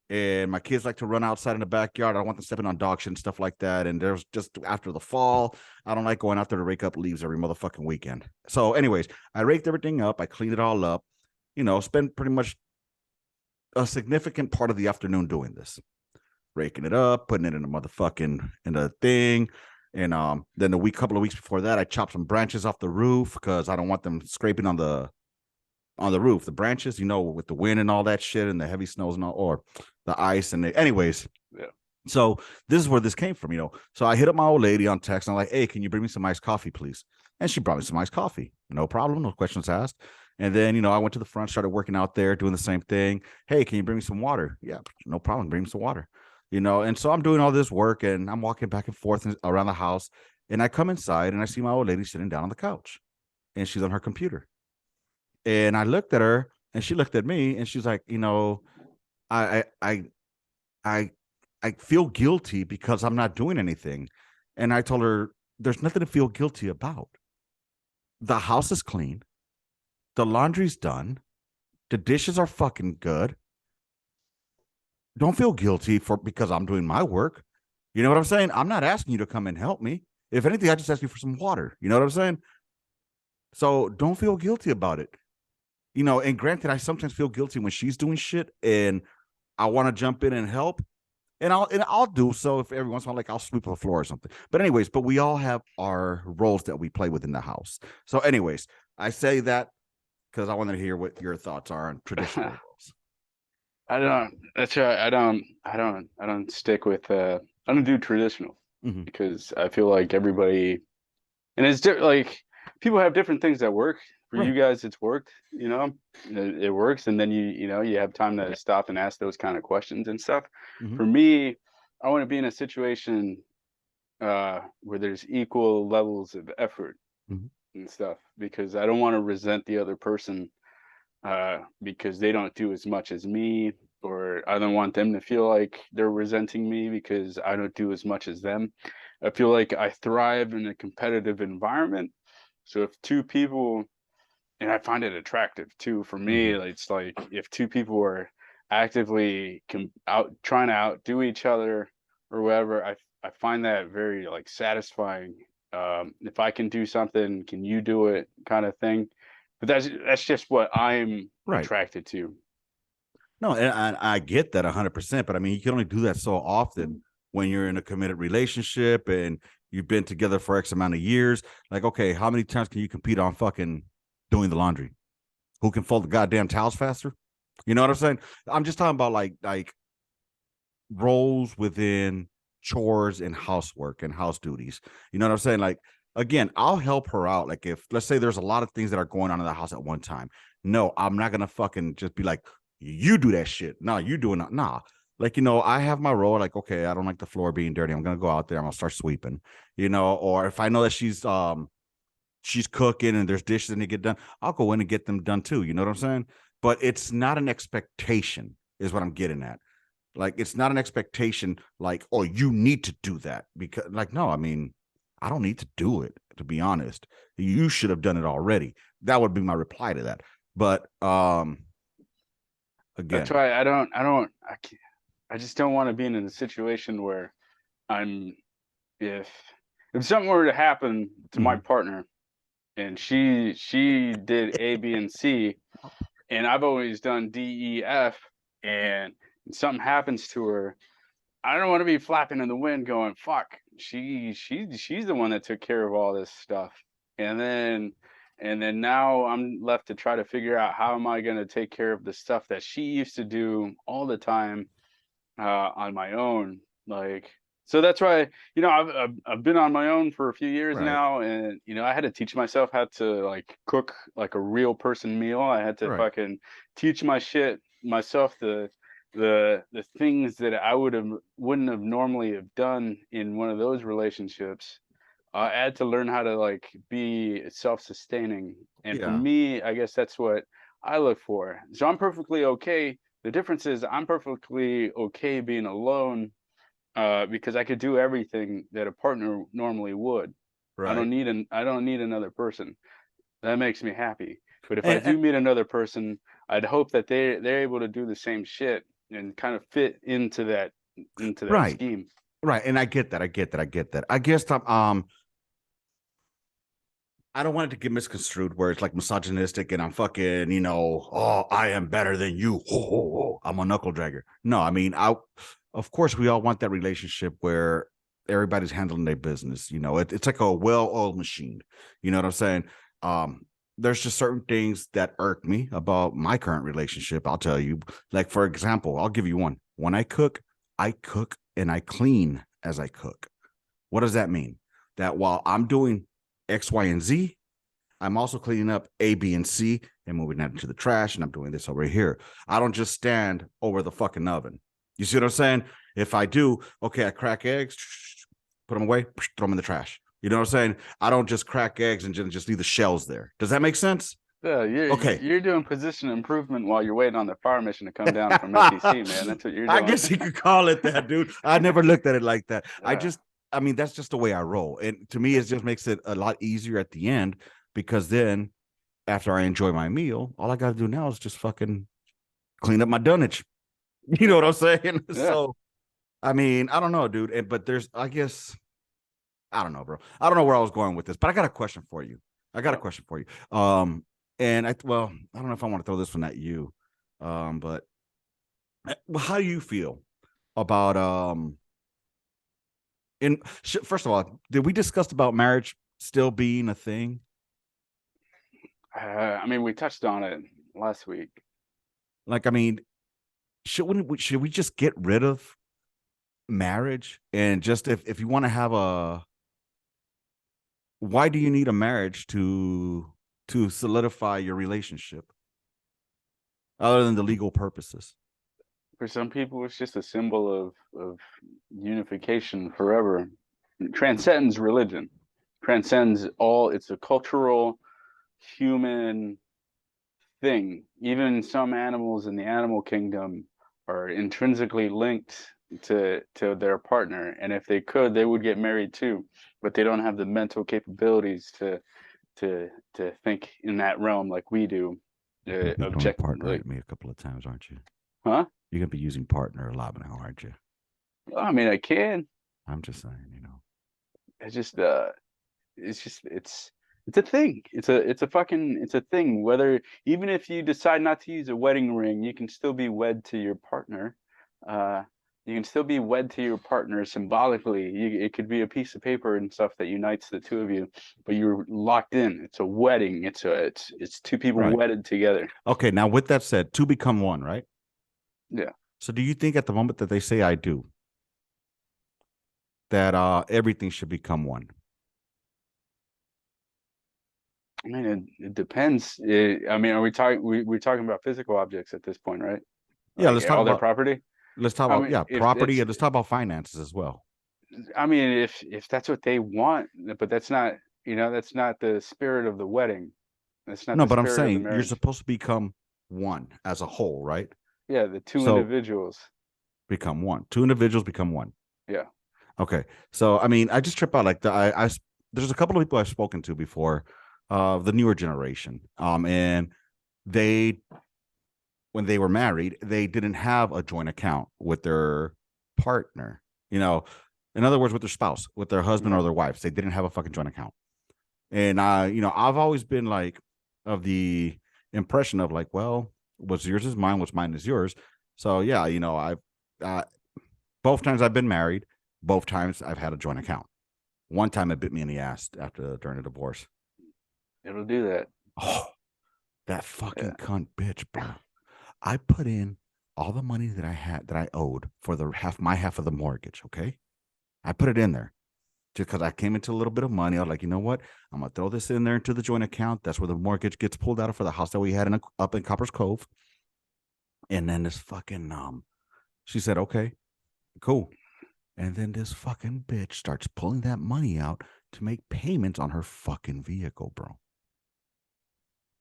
And my kids like to run outside in the backyard. I don't want them stepping on dog shit and stuff like that. And there's just after the fall, I don't like going out there to rake up leaves every motherfucking weekend. So, anyways, I raked everything up. I cleaned it all up. Spent pretty much a significant part of the afternoon doing this, raking it up, putting it in the thing. And then couple of weeks before that, I chopped some branches off the roof because I don't want them scraping on the roof, the branches, with the wind and all that shit and the heavy snows and all, or the ice. Anyways, Yeah. so this is where this came from, So I hit up my old lady on text. And I'm like, hey, can you bring me some iced coffee, please? And she brought me some iced coffee. No problem. No questions asked. And then, I went to the front, started working out there, doing the same thing. Hey, can you bring me some water? Yeah, no problem. Bring me some water. And so I'm doing all this work and I'm walking back and forth around the house. And I come inside and I see my old lady sitting down on the couch and she's on her computer. And I looked at her and she looked at me and she's like, I I I I feel guilty because I'm not doing anything. And I told her there's nothing to feel guilty about. The house is clean. The laundry's done. The dishes are fucking good. Don't feel guilty because I'm doing my work. You know what I'm saying? I'm not asking you to come and help me. If anything, I just ask you for some water. You know what I'm saying? So don't feel guilty about it. And granted, I sometimes feel guilty when she's doing shit and I want to jump in and help. And I'll do so if every once in a while, like I'll sweep the floor or something. But we all have our roles that we play within the house. So, anyways, I say that because I want to hear what your thoughts are on traditional roles. I don't. That's right. I don't stick with. I don't do traditional Mm-hmm. because I feel like everybody, and it's like people have different things that work. For you Right. guys, it's worked. It works, and then you have time to stop and ask those kind of questions and stuff. Mm-hmm. For me, I want to be in a situation where there's equal levels of effort Mm-hmm. and stuff because I don't want to resent the other person because they don't do as much as me, or I don't want them to feel like they're resenting me because I don't do as much as them. I feel like I thrive in a competitive environment. So if two people, and I find it attractive too, for me, Mm-hmm. it's like if two people are actively out trying to outdo each other or whatever, I find that very like satisfying. If I can do something, can you do it, kind of thing. But that's just what I'm Right. attracted to. No, and I get that 100%. But I mean, you can only do that so often when you're in a committed relationship and you've been together for X amount of years. Like, okay, how many times can you compete on fucking doing the laundry? Who can fold the goddamn towels faster? You know what I'm saying? I'm just talking about like roles within chores and housework and house duties. You know what I'm saying? Like again, I'll help her out. Like if let's say there's a lot of things that are going on in the house at one time. No, I'm not gonna fucking just be like, you do that shit. No, you doing that. Nah. Like, I have my role, like, okay, I don't like the floor being dirty. I'm gonna go out there, I'm gonna start sweeping, or if I know that she's cooking and there's dishes that need to get done, I'll go in and get them done too. You know what I'm saying? But it's not an expectation, is what I'm getting at. Like, it's not an expectation, like, oh, you need to do that. Because, like, no, I mean, I don't need to do it, to be honest. You should have done it already. That would be my reply to that. But That's again, why I can't, I just don't want to be in a situation where I'm if if something were to happen to my mhm, partner and she did A, B, and C, and I've always done D, E, F, and something happens to her, I don't want to be flapping in the wind going, "Fuck, she's the one that took care of all this stuff," and then now I'm left to try to figure out how am I going to take care of the stuff that she used to do all the time on my own. Like, so that's why, I've been on my own for a few years Right. now, and I had to teach myself how to like cook like a real person meal. I had to Right. fucking teach myself the things that I wouldn't have normally have done in one of those relationships. I had to learn how to like be self-sustaining, and for Yeah. me, I guess that's what I look for. So I'm perfectly okay. The difference is I'm perfectly okay being alone, because I could do everything that a partner normally would. Right. I don't need another person. That makes me happy. But if I And do meet another person, I'd hope that they're able to do the same shit and kind of fit into that right. scheme. Right. And I get that. I get that. I get that. I guess I don't want it to get misconstrued where it's like misogynistic and I'm fucking, oh, I am better than you. I'm a knuckle dragger. No, I mean, of course, we all want that relationship where everybody's handling their business. It's like a well-oiled machine. You know what I'm saying? Um, there's just certain things that irk me about my current relationship. I'll tell you. Like, for example, I'll give you one. When I cook and I clean as I cook. What does that mean? That while I'm doing X, Y, and Z, I'm also cleaning up A, B, and C and moving that into the trash. And I'm doing this over here. I don't just stand over the fucking oven. You see what I'm saying? If I do, okay, I crack eggs, put them away, throw them in the trash. You know what I'm saying? I don't just crack eggs and just leave the shells there. Does that make sense? Yeah, Okay. you're doing position improvement while you're waiting on the fire mission to come down from SEC, man. That's what you're I doing. guess you could call it that, dude. I never looked at it like that. Yeah. I mean, that's just the way I roll. And to me, it just makes it a lot easier at the end because then after I enjoy my meal, all I got to do now is just fucking clean up my dunnage. You know Yeah. what I'm saying? Yeah. So, I mean, I don't know, dude. But I guess, I don't know, bro. I don't know where I was going with this, but I got a question for you. I got a Yeah. question for you. Well, I don't know if I want to throw this one at you. But well, how do you feel about first of all, did we discuss about marriage still being a thing? I mean, we touched on it last week. Like, I mean, should we just get rid of marriage and just if you want to have a why do you need a marriage to solidify your relationship other than the legal purposes? For some people, it's just a symbol of unification forever. It transcends religion, transcends all. It's a cultural, human thing. Even some animals in the animal kingdom are intrinsically linked to their partner, and if they could, they would get married too, but they don't have the mental capabilities to think in that realm like we do. You're gonna be throwing Object partner like, at me a couple of times, aren't you? huh? You're gonna be using partner a lot now, aren't you? Well, I mean, I can. I'm just saying. I just it's just it's a thing. It's a thing. Whether even if you decide not to use a wedding ring, you can still be wed to your partner. Uh, you can still be wed to your partner symbolically. It could be a piece of paper and stuff that unites the two of you, but you're locked in. It's a wedding. It's two people Right. wedded together. Okay, now with that said, two become one, right? Yeah. So do you think at the moment that they say I do, that everything should become one? I mean, it depends. I mean, we're talking about physical objects at this point, right? Yeah, Like all their property. let's talk I about, mean, yeah, if property, it's and let's talk about finances as well. I mean, if that's what they want, but that's not, that's not the spirit of the wedding. That's not No, the but I'm spirit of the saying you're marriage. supposed to become one as a whole, right? Yeah, the two So individuals. become one. Two individuals become one. Yeah. Okay. So I mean, I just trip out like there's a couple of people I've spoken to before, the newer generation. And they when they were married, they didn't have a joint account with their partner. You know, in other words, with their spouse, with their husband Hmm. or their wives, they didn't have a fucking joint account. And I've always been like of the impression of like, well, what's yours is mine, what's mine is yours. So yeah, I've uh, both times I've been married, both times I've had a joint account. One time it bit me in the ass during a divorce. It'll do that. Oh, that fucking Yeah. cunt bitch, bro. I put in all the money that I had that I owed for the my half of the mortgage. Okay, I put it in there just because I came into a little bit of money. I was like, you know what? I'm gonna throw this in there into the joint account. That's where the mortgage gets pulled out of for the house that we had up in Copper's Cove. And then this fucking she said, okay, cool. And then this fucking bitch starts pulling that money out to make payments on her fucking vehicle, bro.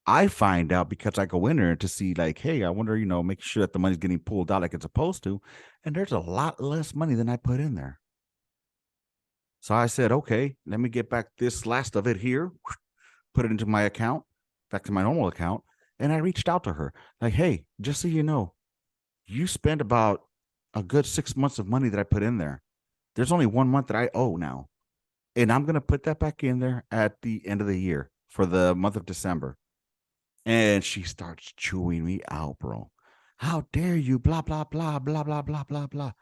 I find out because I go in there to see, like, hey, I wonder, make sure that the money's getting pulled out like it's supposed to. And there's a lot less money than I put in there. So I said, okay, let me get back this last of it here, put it into my account, back to my normal account. And I reached out to her, like, hey, just so you know, you spent about a good 6 months of money that I put in there. There's only 1 month that I owe now. And I'm going to put that back in there at the end of the year for the month of December. And she starts chewing me out, bro. How dare you? Blah, blah, blah, blah, blah, blah, blah, blah.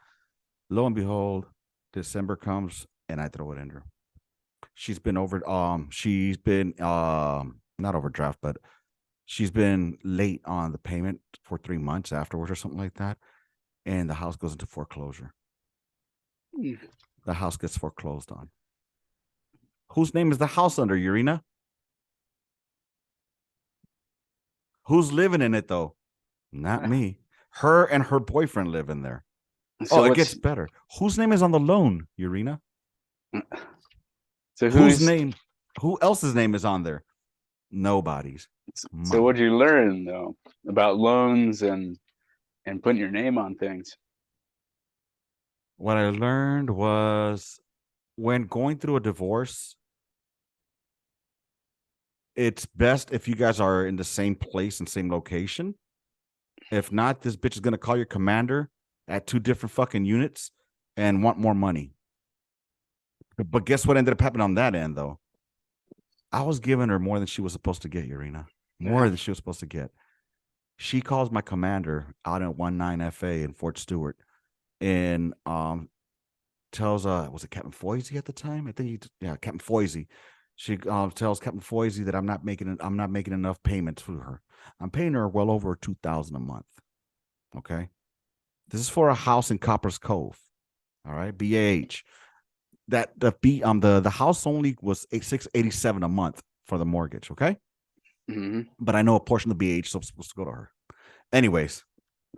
Lo and behold, December comes and I throw it in her. She's been not overdraft, but she's been late on the payment for 3 months afterwards or something like that. And the house goes into foreclosure. The house gets foreclosed on. Whose name is the house under, Urina? Who's living in it, though? Not me. Her and her boyfriend live in there. So it gets better. Whose name is on the loan, Urina? So whose name? Who else's name is on there? Nobody's. So what'd you learn, though, about loans and putting your name on things? What I learned was when going through a divorce, it's best if you guys are in the same place and same location. If not, this bitch is going to call your commander at 2 different fucking units and want more money. But guess what ended up happening on that end, though? I was giving her more than she was supposed to get, Urina. More than she was supposed to get. She calls my commander out at 19 FA in Fort Stewart and tells was it Captain Foisey at the time? I think Captain Foisey. She tells Captain Foisey that I'm not making enough payments for her. I'm paying her well over $2,000 a month. Okay, this is for a house in Copper's Cove. All right, BAH. That the house only was $687 a month for the mortgage. Okay, but I know a portion of the BAH is supposed to go to her. Anyways,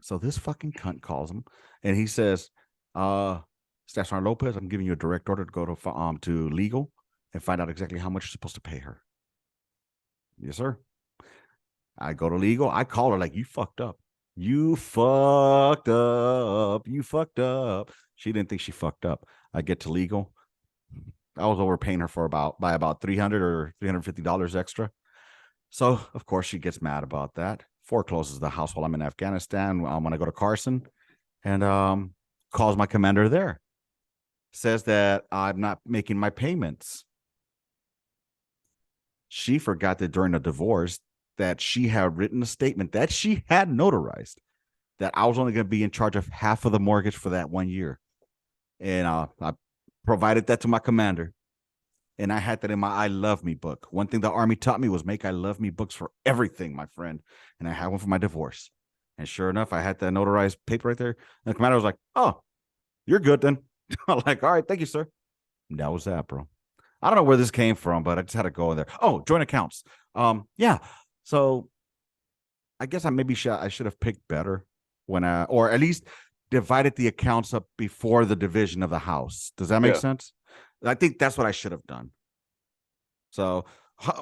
so this fucking cunt calls him and he says, Stefan Lopez, I'm giving you a direct order to go to legal and find out exactly how much you're supposed to pay her. Yes, sir. I go to legal. I call her like, you fucked up. You fucked up. You fucked up. She didn't think she fucked up. I get to legal. I was overpaying her by about $300 or $350 extra. So of course she gets mad about that. Forecloses the house while I'm in Afghanistan. When I go to Carson, and calls my commander there. Says that I'm not making my payments. She forgot that during the divorce that she had written a statement that she had notarized that I was only going to be in charge of half of the mortgage for that 1 year. And I provided that to my commander. And I had that in my I Love Me book. One thing the Army taught me was make I Love Me books for everything, my friend. And I had one for my divorce. And sure enough, I had that notarized paper right there. And the commander was like, oh, you're good then. I'm like, all right, thank you, sir. And that was that, bro. I don't know where this came from, but I just had to go in there. Oh, joint accounts. Yeah. So I guess I should have picked better or at least divided the accounts up before the division of the house. Does that make sense? I think that's what I should have done. So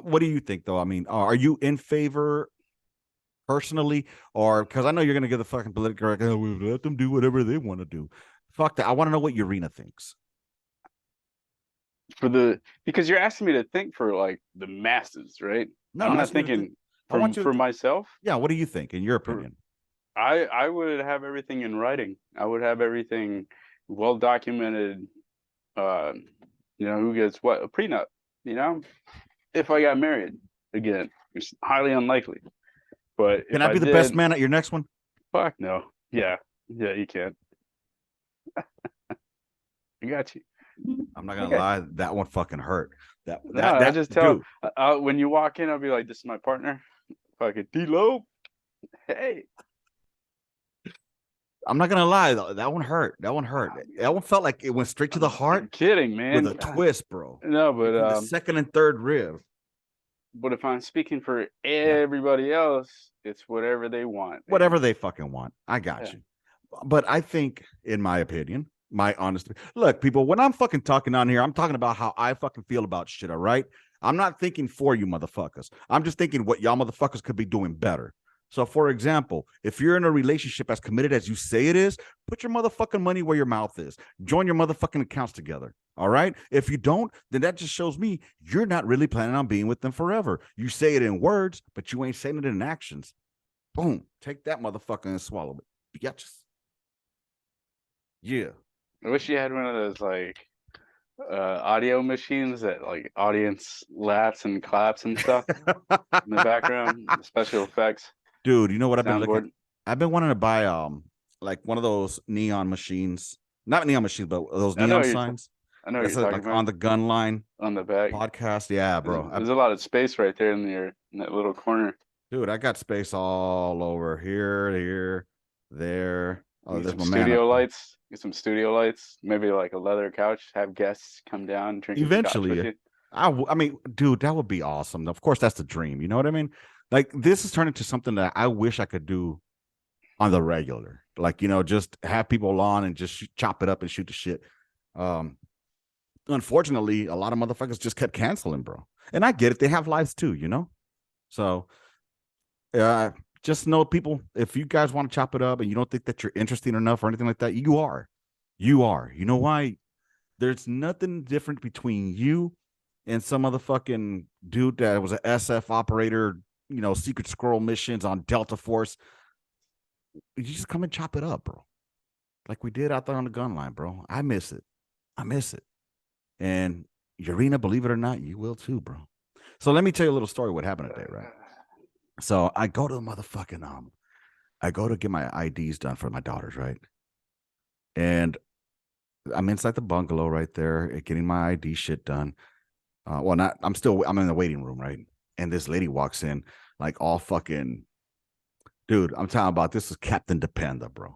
what do you think, though? I mean, are you in favor personally, or because I know you're going to give the fucking political, let them do whatever they want to do. Fuck that. I want to know what Urina thinks. Because you're asking me to think for like the masses, right? No, I'm not thinking for myself. Yeah, what do you think, in your opinion? I would have everything in writing. I would have everything well documented. Who gets what, a prenup, if I got married again. It's highly unlikely. But can I be the best man at your next one? Fuck no. Yeah, you can. I got you. I'm not gonna lie, that one fucking hurt. I just tell when you walk in, I'll be like, "This is my partner, fucking D-Lo." Hey, I'm not gonna lie though. That one hurt. That one hurt. That one felt like it went straight to the I'm heart kidding, with man. a God. twist, bro. No, Between the second and third rib. but if I'm speaking for Yeah. everybody else, it's whatever they want, Whatever man. they fucking want. I got Yeah. you. But I think, in my opinion, my honest look, people, when I'm fucking talking on here, I'm talking about how I fucking feel about shit, all right? I'm not thinking for you motherfuckers. I'm just thinking what y'all motherfuckers could be doing better. So, for example, if you're in a relationship as committed as you say it is, put your motherfucking money where your mouth is. Join your motherfucking accounts together. All right. If you don't, then that just shows me you're not really planning on being with them forever. You say it in words, but you ain't saying it in actions. Boom. Take that motherfucker and swallow it. Bitches. Yeah. I wish you had one of those like audio machines that like audience laughs and claps and stuff in the background, special effects, Dude, you know what I've been looking? soundboard. I've been wanting to buy like one of those neon machines. Not neon machines, but those I know neon what signs. I know what That's you're talking like about on the Gunline on the back. podcast. Yeah, There's, bro. there's a lot of space right there in that little corner. Dude, I got space all over here, there. Oh, Get there's some my man up studio there. lights. Get some studio lights. Maybe like a leather couch. Have guests come down, drink a scotch with Eventually, you. I mean, dude, that would be awesome. Of course, that's the dream. You know what I mean? Like this has turned into something that I wish I could do on the regular. Like, just have people on and just chop it up and shoot the shit. Um, Unfortunately, a lot of motherfuckers just kept canceling, bro. And I get it; they have lives too. So, uh, just know, people, if you guys want to chop it up and you don't think that you're interesting enough or anything like that, you are. You are. You know why? There's nothing different between you and some motherfucking dude that was an SF operator, secret squirrel missions on Delta Force. You just come and chop it up, bro. Like we did out there on the gun line, bro. I miss it. I miss it. And Urena, believe it or not, you will too, bro. So let me tell you a little story what happened today, right? So I go to the motherfucking I go to get my IDs done for my daughters, right? And I'm inside the bungalow right there, getting my ID shit done. Well, not I'm in the waiting room, right? And this lady walks in, like all fucking dude. I'm talking about this is Captain Dependa, bro.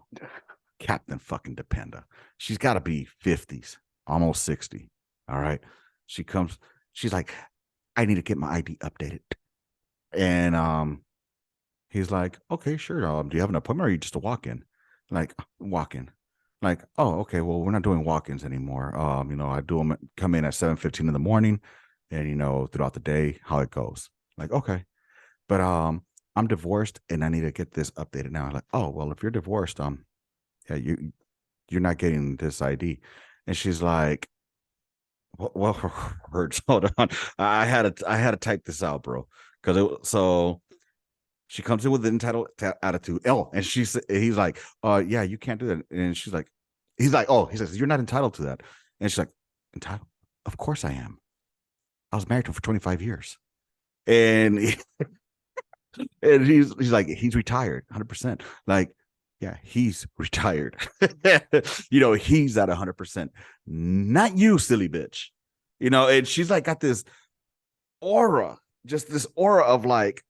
Captain fucking Dependa. She's got to be 50s, almost 60. All right. She comes, she's like, I need to get my ID updated. And he's like, okay, sure. Do you have an appointment or are you just a walk-in? Like, walk-in. Like, oh, okay. Well, we're not doing walk-ins anymore. I do them come in at 7:15 in the morning and throughout the day, how it goes. Like, okay. But I'm divorced and I need to get this updated now. I'm like, oh, well, if you're divorced, yeah, you're not getting this ID. And she's like, well, hurts. Hold on. I had to type this out, bro. So she comes in with an entitled attitude. Oh, and he's like, yeah, you can't do that. And he's like, oh, he says, you're not entitled to that. And she's like, entitled? Of course I am. I was married to him for 25 years. And and he's like, he's retired 100%. Like, yeah, he's retired. He's at 100%. Not you, silly bitch. And she's like got this aura, just this aura of like,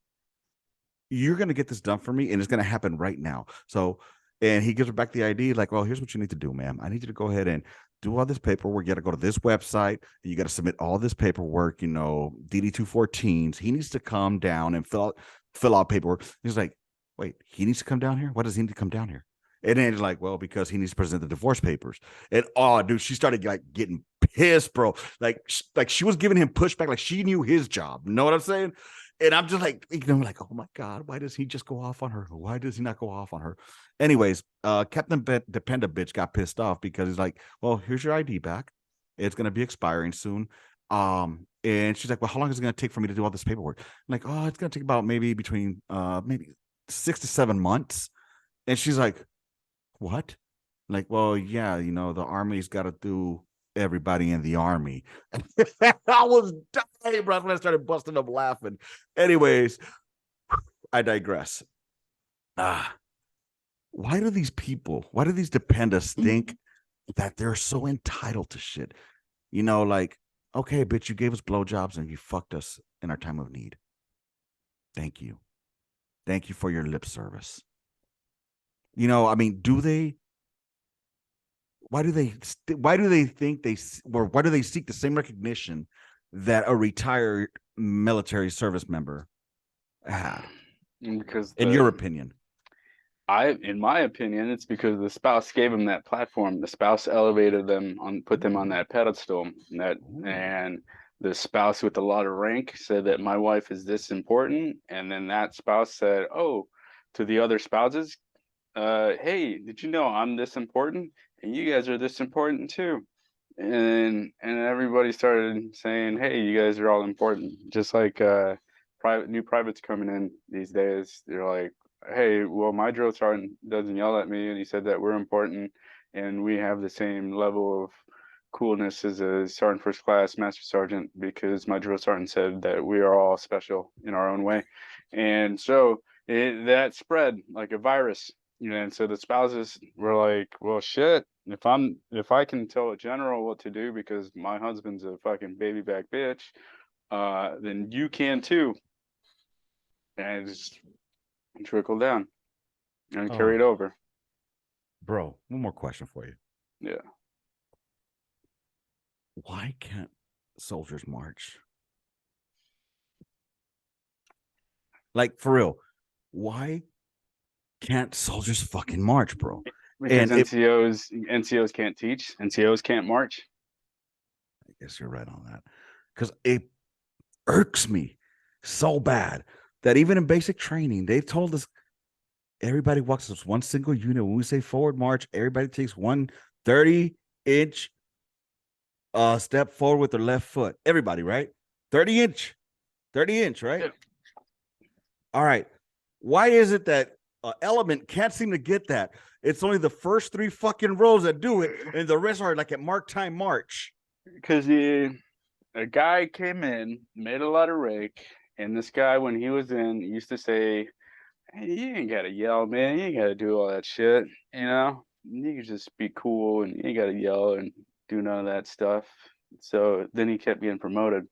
you're gonna get this done for me, and it's gonna happen right now. So, and he gives her back the ID, like, well, here's what you need to do, ma'am. I need you to go ahead and do all this paperwork. You got to go to this website. You got to submit all this paperwork. DD-214s. He needs to come down and fill out paperwork. He's like, wait, he needs to come down here? Why does he need to come down here? And then it's like, well, because he needs to present the divorce papers. And oh, dude, she started like getting pissed, bro. Like she was giving him pushback, like she knew his job. You know what I'm saying? And I'm just like, like, oh my God, why does he just go off on her? Why does he not go off on her? Anyways, Captain Dependa bitch got pissed off because he's like, well, here's your ID back. It's gonna be expiring soon. And she's like, well, how long is it gonna take for me to do all this paperwork? I'm like, oh, it's gonna take about maybe between maybe 6 to 7 months. And she's like, what? Like, well, yeah, the army's got to do everybody in the army. I was dying, bro, when I started busting up laughing. Anyways, I digress. Why do these dependas think that they're so entitled to shit? Like, okay, bitch, you gave us blowjobs and you fucked us in our time of need. Thank you. Thank you for your lip service. You know, I mean, do they? Why do they think or why do they seek the same recognition that a retired military service member had? Because In your opinion? in my opinion, it's because the spouse gave them that platform. The spouse elevated them put them on that pedestal. And the spouse with a lot of rank said that my wife is this important, and then that spouse said, "Oh," to the other spouses, "Hey, did you know I'm this important, and you guys are this important too." And everybody started saying, "Hey, you guys are all important." Just like new privates coming in these days, they're like, "Hey, well, my drill sergeant doesn't yell at me, and he said that we're important, and we have the same level of coolness as a sergeant first class, master sergeant, because my drill sergeant said that we are all special in our own way." And so that spread like a virus, and so the spouses were like, "Well, shit. If I can tell a general what to do because my husband's a fucking baby back bitch, then you can too." And just trickle down and carry it Oh, over. bro, one more question for you. Yeah. Why can't soldiers march? Like for real, why can't soldiers fucking march, bro? Because And it, NCOs can't teach, NCOs can't march. I guess you're right on that, because it irks me so bad that even in basic training, they've told us everybody walks as one single unit. When we say forward march, everybody takes one 30-inch step forward with their left foot. Everybody, right? 30 inch, 30 inch, right? Yeah. All right. Why is it that element can't seem to get that? It's only the first three fucking rows that do it, and the rest are like at mark time march. Because a guy came in, made a lot of rake, and this guy, when he was in, used to say, "Hey, you ain't gotta yell, man. You ain't gotta do all that shit. You know, you can just be cool, and you ain't gotta yell and do none of that stuff." So then he kept getting promoted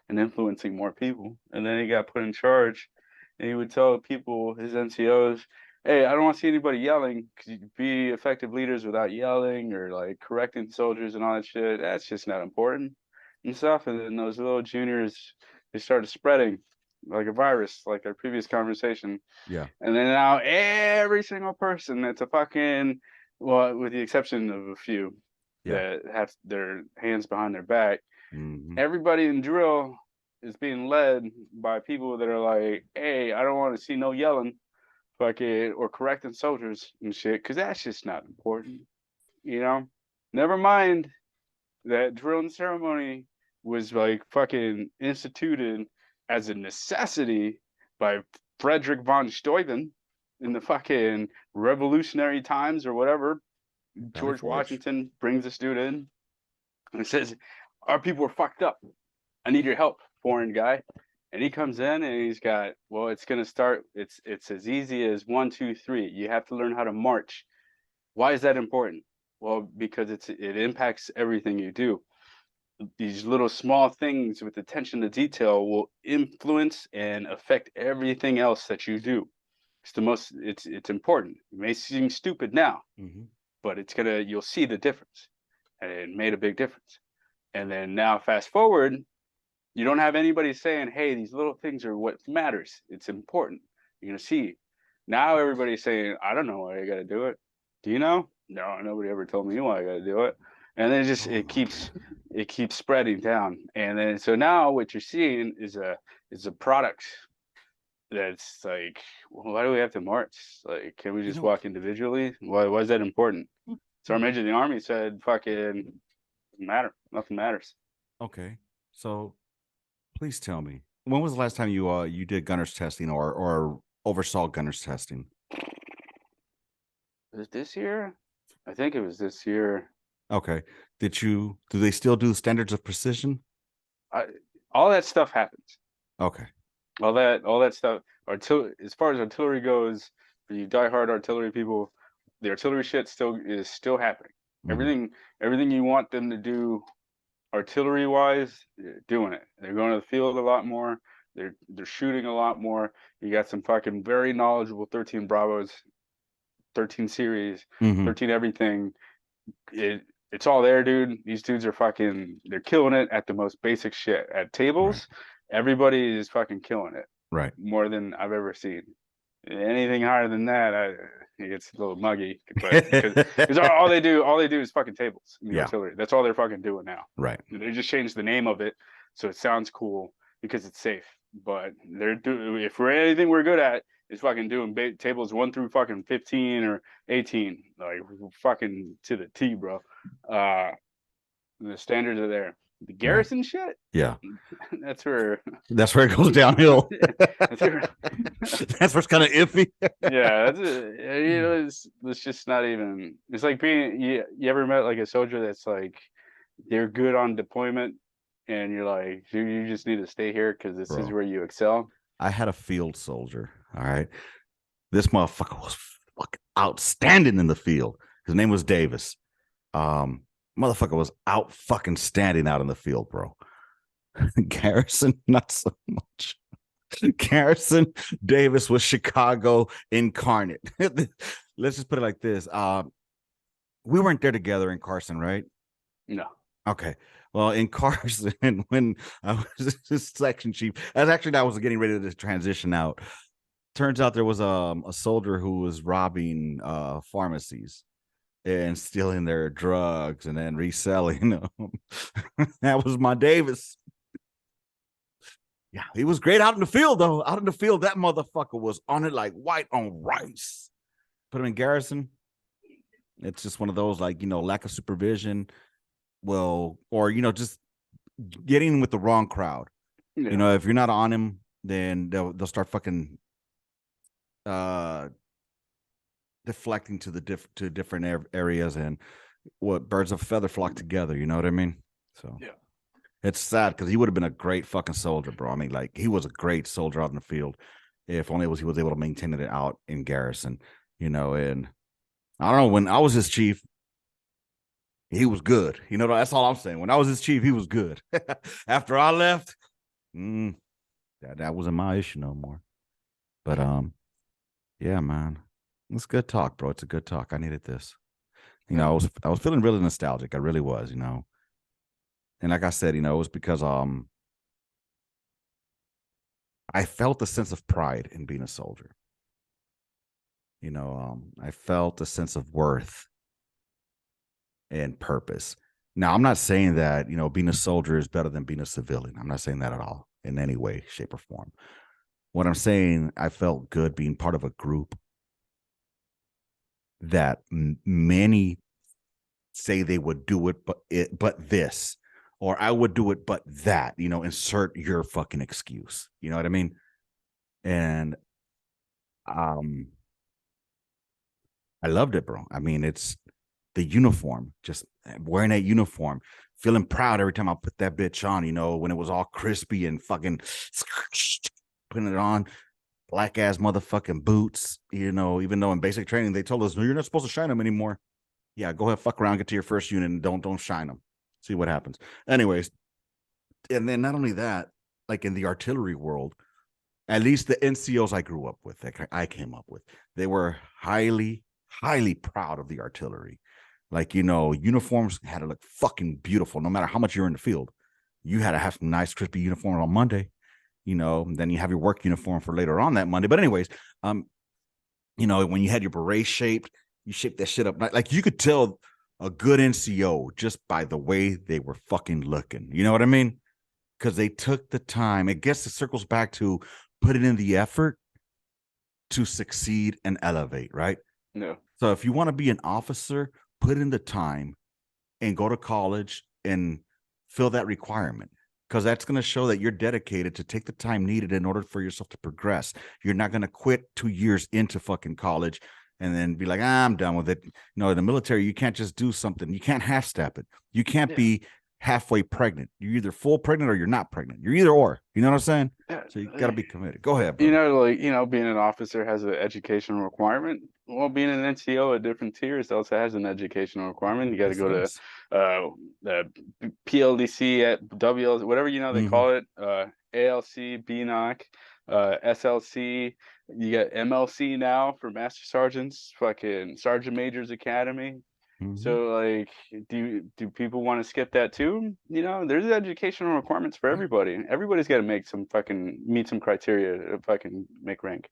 and influencing more people, and then he got put in charge, and he would tell people, his NCOs, "Hey, I don't want to see anybody yelling. Cause you be effective leaders without yelling or like correcting soldiers and all that shit. That's just not important and stuff." And then those little juniors, they started spreading like a virus, like our previous conversation. Yeah, And then now every single person that's a fucking, well, with the exception of a few yeah. that have their hands behind their back, Mm-hmm. everybody in drill is being led by people that are like, "Hey, I don't want to see no yelling, fucking, or correcting soldiers and shit, because that's just not important, you know? Never mind that drill and ceremony was like fucking instituted as a necessity by Frederick von Steuben in the fucking revolutionary times or whatever. Valley George Forge. Washington brings this dude in and says, "Our people are fucked up. I need your help, foreign guy." And he comes in and he's got, "Well, it's gonna start. It's as easy as one, two, three. You have to learn how to march." Why is that important? Well, because it impacts everything you do. These little small things with attention to detail will influence and affect everything else that you do. It's important. It may seem stupid now, Mm-hmm. but you'll see the difference. And it made a big difference. And then now fast forward, you don't have anybody saying, "Hey, these little things are what matters. It's important." You're gonna see. Now everybody's saying, "I don't know why I gotta do it. Do you know?" "No, nobody ever told me why I gotta do it." And then Oh my it keeps spreading down. And then so now what you're seeing is a product that's like, well, why do we have to march? Like, can we You just know, walk individually? Why is that important? So our major of the army said, "Fucking doesn't matter. Nothing matters." okay. So please tell me, when was the last time you did gunners testing or oversaw gunners testing? Was it this year? I think it was this year. Okay. Do they still do standards of precision? I, all that stuff happens. Okay. All that stuff. As far as artillery goes, for you diehard artillery people, the artillery shit still happening. Mm-hmm. Everything you want them to do artillery wise, they're doing it. They're going to the field a lot more. They're shooting a lot more. You got some fucking very knowledgeable 13 Bravos, 13 series, Mm-hmm. 13 everything. It's all there, dude. These dudes are they're killing it at the most basic shit. At Right. tables, everybody is fucking killing it Right. more than I've ever seen. Anything higher than that, it gets a little muggy. But because all they do is fucking tables in the Yeah. artillery. That's all they're fucking doing now. Right. They just changed the name of it so it sounds cool because it's safe. But if we're anything we're good at is fucking doing tables 1 through fucking 15 or 18, like fucking to the T, bro. Uh, the standards are there. The Right. garrison shit, Yeah. that's where That's where it goes downhill. that's where That's what's kind of iffy. yeah, it's just not even. It's like being you ever met like a soldier that's like they're good on deployment, and you're like you just need to stay here because this is Bro, where you excel. I had a field soldier. All right. This motherfucker was fucking outstanding in the field. His name was Davis. Um, Motherfucker was out fucking standing out in the field, bro. Garrison, not so much. Garrison Davis was Chicago incarnate. Let's just put it like this. We weren't there together in Carson, right? No, Okay. Well, in Carson, when I was his section chief, as actually I was getting ready to transition out. Turns out there was a soldier who was robbing pharmacies and stealing their drugs and then reselling them. That was my Davis. Yeah, he was great out in the field, though. Out in the field, that motherfucker was on it like white on rice. Put him in garrison. It's just one of those, like, lack of supervision. Well, or, just getting with the wrong crowd. yeah, If you're not on him, then they'll start fucking deflecting to to different areas, and what birds of a feather flock together. You know what I mean? So yeah. it's sad because he would have been a great fucking soldier, bro. I mean, like, he was a great soldier out in the field. If only he was able to maintain it out in garrison, and I don't know, when I was his chief, he was good. That's all I'm saying. When I was his chief, he was good. After I left, that wasn't my issue no more. But yeah, man, it's good talk, bro. It's a good talk. I needed this. I was feeling really nostalgic. I really was. And like I said, it was because I felt a sense of pride in being a soldier. I felt a sense of worth and purpose. Now, I'm not saying that, being a soldier is better than being a civilian. I'm not saying that at all in any way, shape, or form. What I'm saying, I felt good being part of a group that many say they would do it, but this, or I would do it, but that, insert your fucking excuse. You know what I mean? And I loved it, bro. I mean, it's the uniform, just wearing that uniform, feeling proud every time I put that bitch on, when it was all crispy and fucking putting it on, black ass motherfucking boots, even though in basic training they told us, no, you're not supposed to shine them anymore. Yeah, go ahead, fuck around, get to your first unit and don't shine them. See what happens. Anyways, and then not only that, like in the artillery world, at least the NCOs I grew up with, that I came up with, they were highly, highly proud of the artillery. Like, uniforms had to look fucking beautiful no matter how much you're in the field. You had to have some nice, crispy uniform on Monday, then you have your work uniform for later on that Monday. But anyways, when you had your beret shaped, you shaped that shit up. Like, you could tell a good NCO just by the way they were fucking looking. You know what I mean? Because they took the time. I guess it circles back to putting in the effort to succeed and elevate, right? No, So if you want to be an officer, put in the time and go to college and fill that requirement, because that's going to show that you're dedicated to take the time needed in order for yourself to progress. You're not going to quit 2 years into fucking college and then be like, I'm done with it. No, in the military, you can't just do something. You can't half step it. You can't be halfway pregnant. You're either full pregnant or you're not pregnant. You're either or. You know what I'm saying? yeah. So you got to be committed. Go ahead, brother. Being an officer has an educational requirement. Well, being an NCO at different tiers also has an educational requirement. You got to go to the PLDC at WL, whatever they call it, ALC, BNOC, SLC, You got MLC now for Master Sergeants, fucking Sergeant Majors Academy. Mhm. So like, do people want to skip that too? You know, there's educational requirements for everybody. Everybody's got to make some fucking meet some criteria to fucking make rank.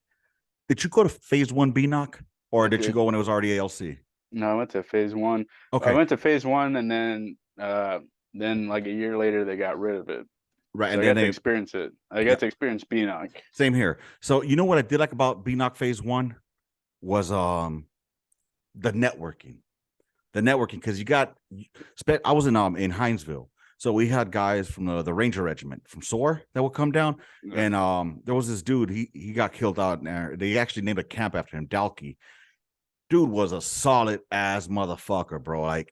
Did you go to phase one B knock, or I did you did. go when it was already ALC? No, I went to phase one. I Okay, went to phase one, and then like a year later they got rid of it. right, So and I then got to they, experience it. I yeah, got to experience BNOC. same here. So you know what I did like about B knock phase one was the networking. The networking, because you got I was in Hinesville. So we had guys from the Ranger Regiment from SOAR that would come down. Yeah. And there was this dude, he got killed out there. They actually named a camp after him, Dalkey. Dude was a solid ass motherfucker, bro. Like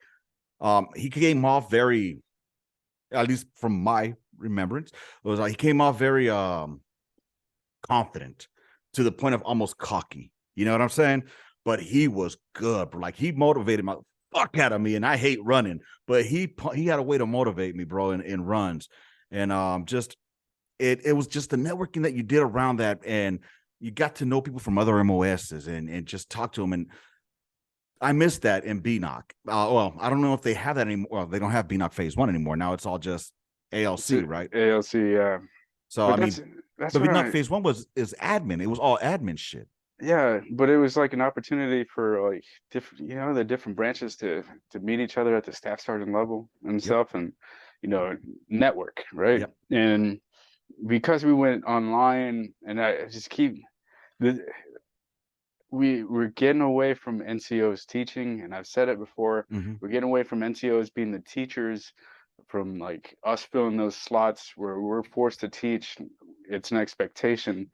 he came off very, at least from my remembrance, it was like he came off very confident to the point of almost cocky. You know what I'm saying? But he was good, bro. Like he motivated my fuck out of me, and I hate running, but he had a way to motivate me, bro, in runs, and just it was just the networking that you did around that, and you got to know people from other MOSs and just talk to them. And I missed that in BNOC. Well, I don't know if they have that anymore. Well, they don't have BNOC phase one anymore. Now it's all just It's ALC, right? ALC, yeah. So But I mean, that's but what BNOC I phase one was is admin. It was all admin shit. yeah, but it was like an opportunity for like different, you know, the different branches to meet each other at the staff sergeant level and Yep. stuff, and you know, network, right? Yep. And because we went online, and I just keep the we're getting away from NCOs teaching, and I've said it before, Mm-hmm. we're getting away from NCOs being the teachers, from like us filling those slots where we're forced to teach. It's an expectation,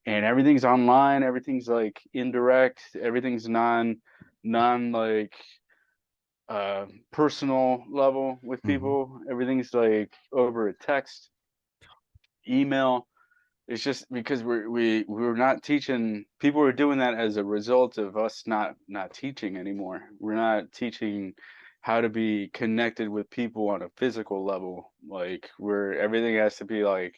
and everything's online, everything's like indirect, everything's non like personal level with Mm-hmm. people, everything's like over a text, email. It's just because we're not teaching. People are doing that as a result of us not teaching anymore. We're not teaching how to be connected with people on a physical level. Like where everything has to be like,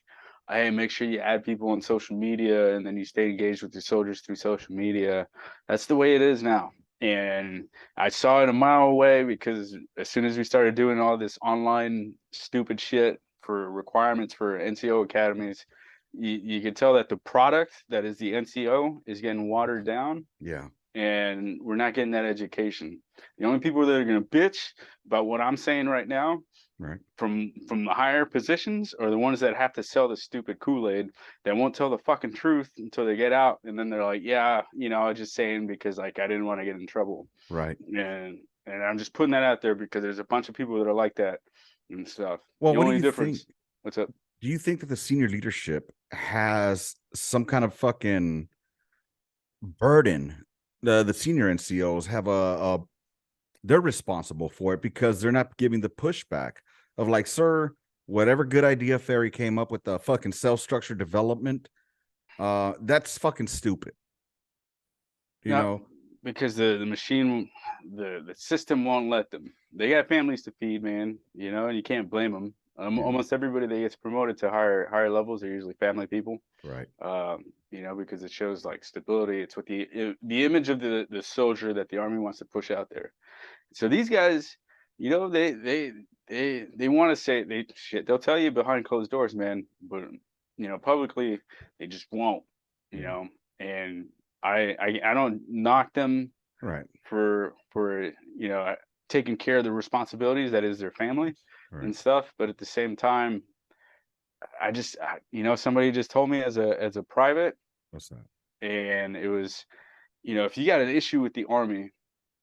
hey, make sure you add people on social media and then you stay engaged with your soldiers through social media. That's the way it is now. And I saw it a mile away because as soon as we started doing all this online stupid shit for requirements for NCO academies, you can tell that the product that is the NCO is getting watered down, Yeah. and we're not getting that education. The only people that are going to bitch about what I'm saying right now Right. from the higher positions are the ones that have to sell the stupid Kool-Aid that won't tell the fucking truth until they get out, and then they're like, yeah, you know, I was just saying because like I didn't want to get in trouble. Right. And I'm just putting that out there because there's a bunch of people that are like that and stuff. Well, The what do only you think? difference, what's up? Do you think that the senior leadership has some kind of fucking burden? The senior NCOs have a they're responsible for it because they're not giving the pushback of like, sir, whatever good idea Ferry came up with the fucking self-structured development, that's fucking stupid. You No, know? because the machine, the system won't let them. They got families to feed, man. You know, and you can't blame them. Yeah. Almost everybody that gets promoted to higher levels are usually family people. Right. You know, because it shows like stability. It's what the image of the soldier that the army wants to push out there. So these guys, you know, they want to say they shit. They'll tell you behind closed doors, man. But you know, publicly, they just won't. You Yeah. know, and I don't knock them Right. for you know taking care of the responsibilities that is their family Right. and stuff. But at the same time, you know, somebody just told me as a private, What's that? and it was, you know, if you got an issue with the army,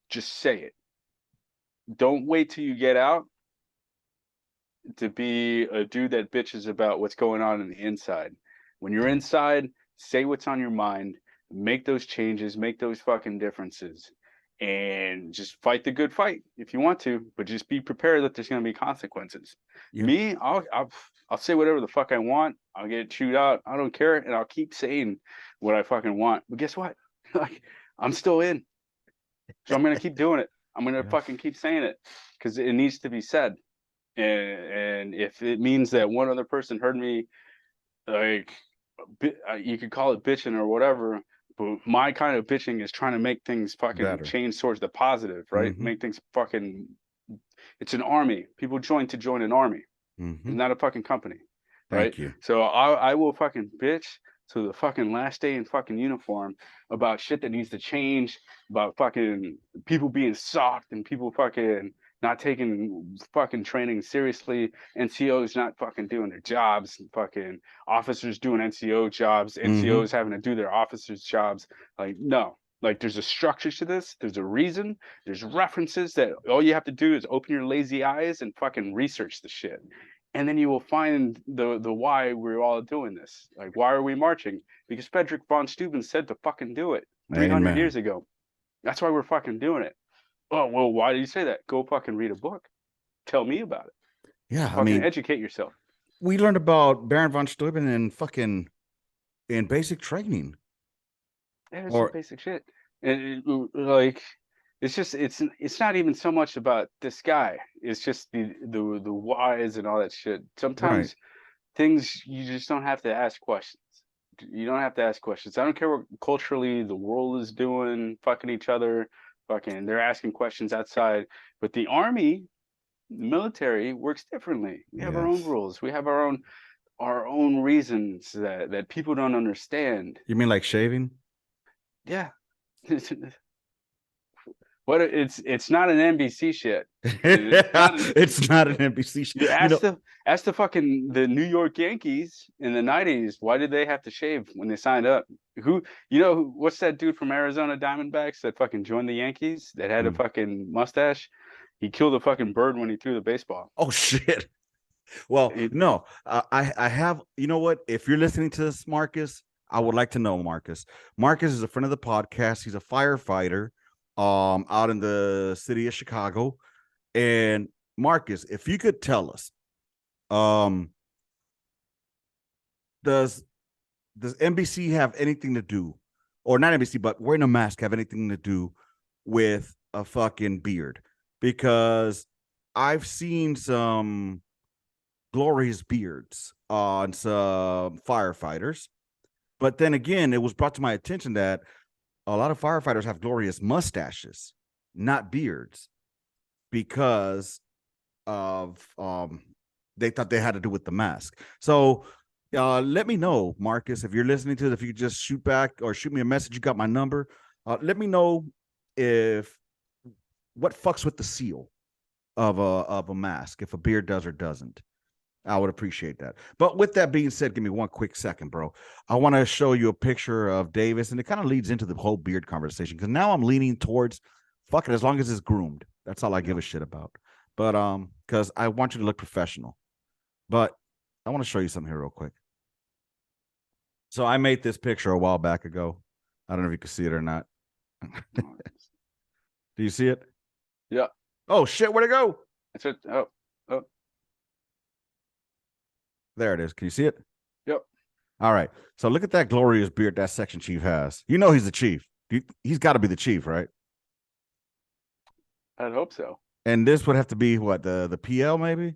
just say it. Don't wait till you get out to be a dude that bitches about what's going on in the inside. When you're inside, say what's on your mind, make those changes, make those fucking differences, and just fight the good fight if you want to, but just be prepared that there's going to be consequences. Yeah. Me, I'll say whatever the fuck I want. I'll get chewed out. I don't care, and I'll keep saying what I fucking want. But guess what? Like I'm still in, so I'm gonna keep doing it. I'm gonna Yeah. fucking keep saying it because it needs to be said. And if it means that one other person heard me, like, you could call it bitching or whatever, But my kind of bitching is trying to make things fucking Better. change towards the positive, right? Mm-hmm. Make things fucking. It's an army. People join to join an army. Mm-hmm. It's not a fucking company, right? Thank you. So I will fucking bitch to the fucking last day in fucking uniform about shit that needs to change, about fucking people being soft and people fucking not taking fucking training seriously, NCOs not fucking doing their jobs, and fucking officers doing NCO jobs, Mm-hmm. NCOs having to do their officers' jobs. Like, no. Like, there's a structure to this. There's a reason. There's references that all you have to do is open your lazy eyes and fucking research the shit, and then you will find the why we're all doing this. Like, why are we marching? Because Frederick von Steuben said to fucking do it 300 Amen. years ago. That's why we're fucking doing it. Oh, well, why did you say that? Go fucking read a book. Tell me about it. Yeah, I Fucking mean, educate yourself. we learned about Baron von Steuben in basic training. Yeah, it's just Or basic shit. And like, it's not even so much about this guy. It's just the whys and all that shit. right. Sometimes things you just don't have to ask questions. You don't have to ask questions. I don't care what culturally the world is doing, fucking each other, fucking they're asking questions outside. But the army, the military works differently. We have our own Yes. rules. We have our own reasons that people don't understand. You mean like shaving? Yeah. What it's not an NBC shit. It's not It's not an NBC. You know, ask the fucking the New York Yankees in the '90s. Why did they have to shave when they signed up? Who what's that dude from Arizona Diamondbacks that fucking joined the Yankees that had a mm. fucking mustache? He killed a fucking bird when he threw the baseball. Oh shit. Well, It, no, I have. You know what? If you're listening to this, Marcus, I would like to know Marcus. Marcus is a friend of the podcast. He's a firefighter, out in the city of Chicago. And Marcus, if you could tell us, um, does NBC have anything to do, or not NBC, but wearing a mask have anything to do with a fucking beard? Because I've seen some glorious beards on some firefighters. But then again, it was brought to my attention that a lot of firefighters have glorious mustaches, not beards, because of they thought they had to do with the mask. So let me know, Marcus, if you're listening to it, if you could just shoot back or shoot me a message. You got my number. Let me know if what fucks with the seal of a mask, if a beard does or doesn't. I would appreciate that. But with that being said, give me one quick second, bro. I want to show you a picture of Davis, and it kind of leads into the whole beard conversation because now I'm leaning towards fuck it, as long as it's groomed. That's all I give a shit about. But because I want you to look professional. But I want to show you something here real quick. So I made this picture a while back ago. I don't know if you can see it or not. Do you see it? yeah. Oh shit, where'd it go? It's a oh There it is. Can you see it? yep. All right. So look at that glorious beard that section chief has. You know he's the chief. He's got to be the chief, right? I'd hope so. And this would have to be what, the PL maybe,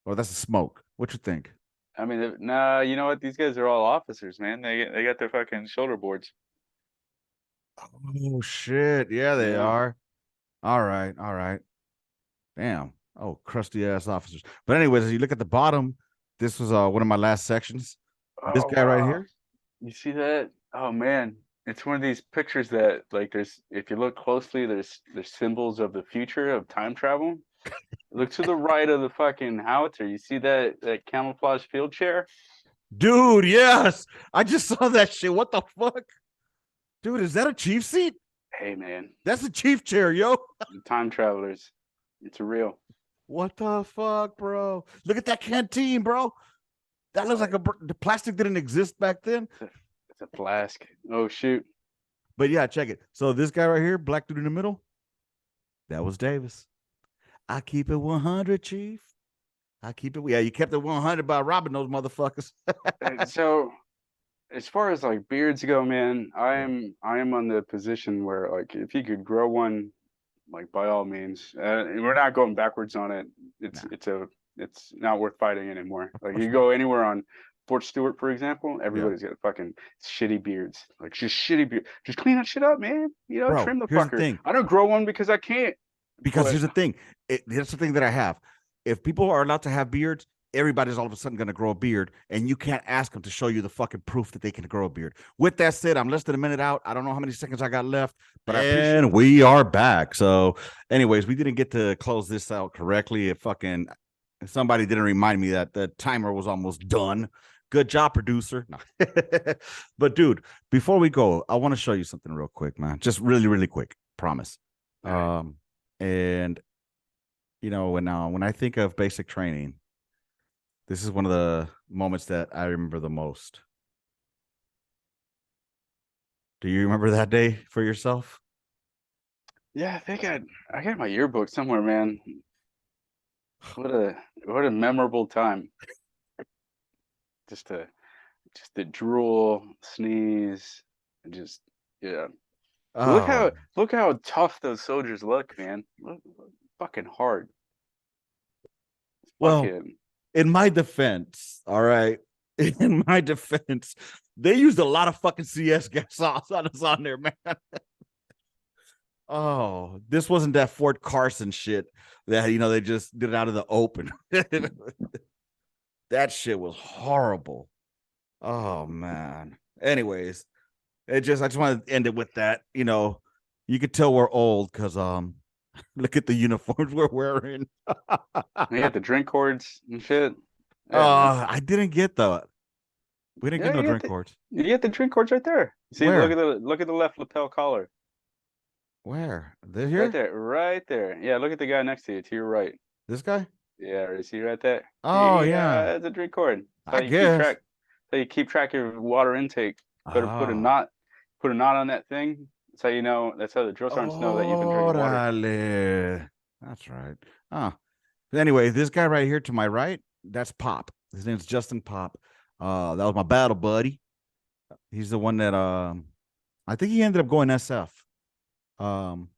or that's the smoke. What you think? I mean, nah. You know what? These guys are all officers, man. They got their fucking shoulder boards. Oh shit! Yeah, they Yeah. are. All right, all right. Damn. Oh, crusty ass officers. But anyways, as you look at the bottom, this was one of my last sections. This Oh guy right wow. here. You see that? Oh man, it's one of these pictures that like there's if you look closely, there's symbols of the future of time travel. Look to the right of the fucking howitzer. You see that camouflage field chair? Dude, yes. I just saw that shit. What the fuck? Dude, is that a chief seat? Hey man, That's a chief chair, yo. the time travelers. It's real. What the fuck, bro? Look at that canteen, bro. That looks like the plastic didn't exist back then. It's a flask. Oh shoot. But yeah, check it. So this guy right here, black dude in the middle, that was Davis. I keep it 100, chief. I keep it. Yeah, you kept it 100 by robbing those motherfuckers. And so as far as like beards go, man, I Yeah. am on the position where like if you could grow one, like by all means, we're not going backwards on it. It's Nah, it's a it's not worth fighting anymore. of Like course you not. go anywhere on Fort Stewart, for example, Yeah. everybody's got fucking shitty beards. Like just shitty beard. Just clean that shit up, man. You know, Bro, trim the here's the fucker. thing. I don't grow one because I can't. Because But here's the thing. Here's the thing that I have. If people are allowed to have beards, everybody's all of a sudden going to grow a beard, and you can't ask them to show you the fucking proof that they can grow a beard. With that said, I'm less than a minute out. I don't know how many seconds I got left, but I appreciate. And we are back. So, anyways, we didn't get to close this out correctly. It fucking somebody didn't remind me that the timer was almost done. Good job, producer. No. But dude, before we go, I want to show you something real quick, man. Just really, really quick. Promise. right. And you know, when I think of basic training, this is one of the moments that I remember the most. Do you remember that day for yourself? Yeah, I think I got my yearbook somewhere, man. What a memorable time. Just to drool, sneeze, and just yeah. Oh, Look how tough those soldiers look, man. Look fucking hard. well, Fucking in my defense, all right. In my defense, they used a lot of fucking CS gas sauce on us on there, man. Oh, this wasn't that Fort Carson shit that they just did it out of the open. That shit was horrible. Oh man. Anyways, I just want to end it with that. You could tell we're old because look at the uniforms we're wearing. they got the drink cords and shit. Yeah, man. I didn't get that. We didn't get Yeah, no drink cords. you get the drink cords right there. See, Where? look at the left lapel collar. Where? They're Right here? there, right there. Yeah, look at the guy next to you, to your right. This guy? Yeah, see right there. Oh yeah. Yeah, it's a drink cord. That's I how you keep guess. track. That's how you keep track of your water intake. Better Oh. put a knot on that thing. That's how you know. That's how the drill sergeants know that you've been drinking water. Orale. That's right. Oh. Anyway, this guy right here to my right, that's Pop. His name's Justin Pop. That was my battle buddy. He's the one that I think he ended up going SF. Um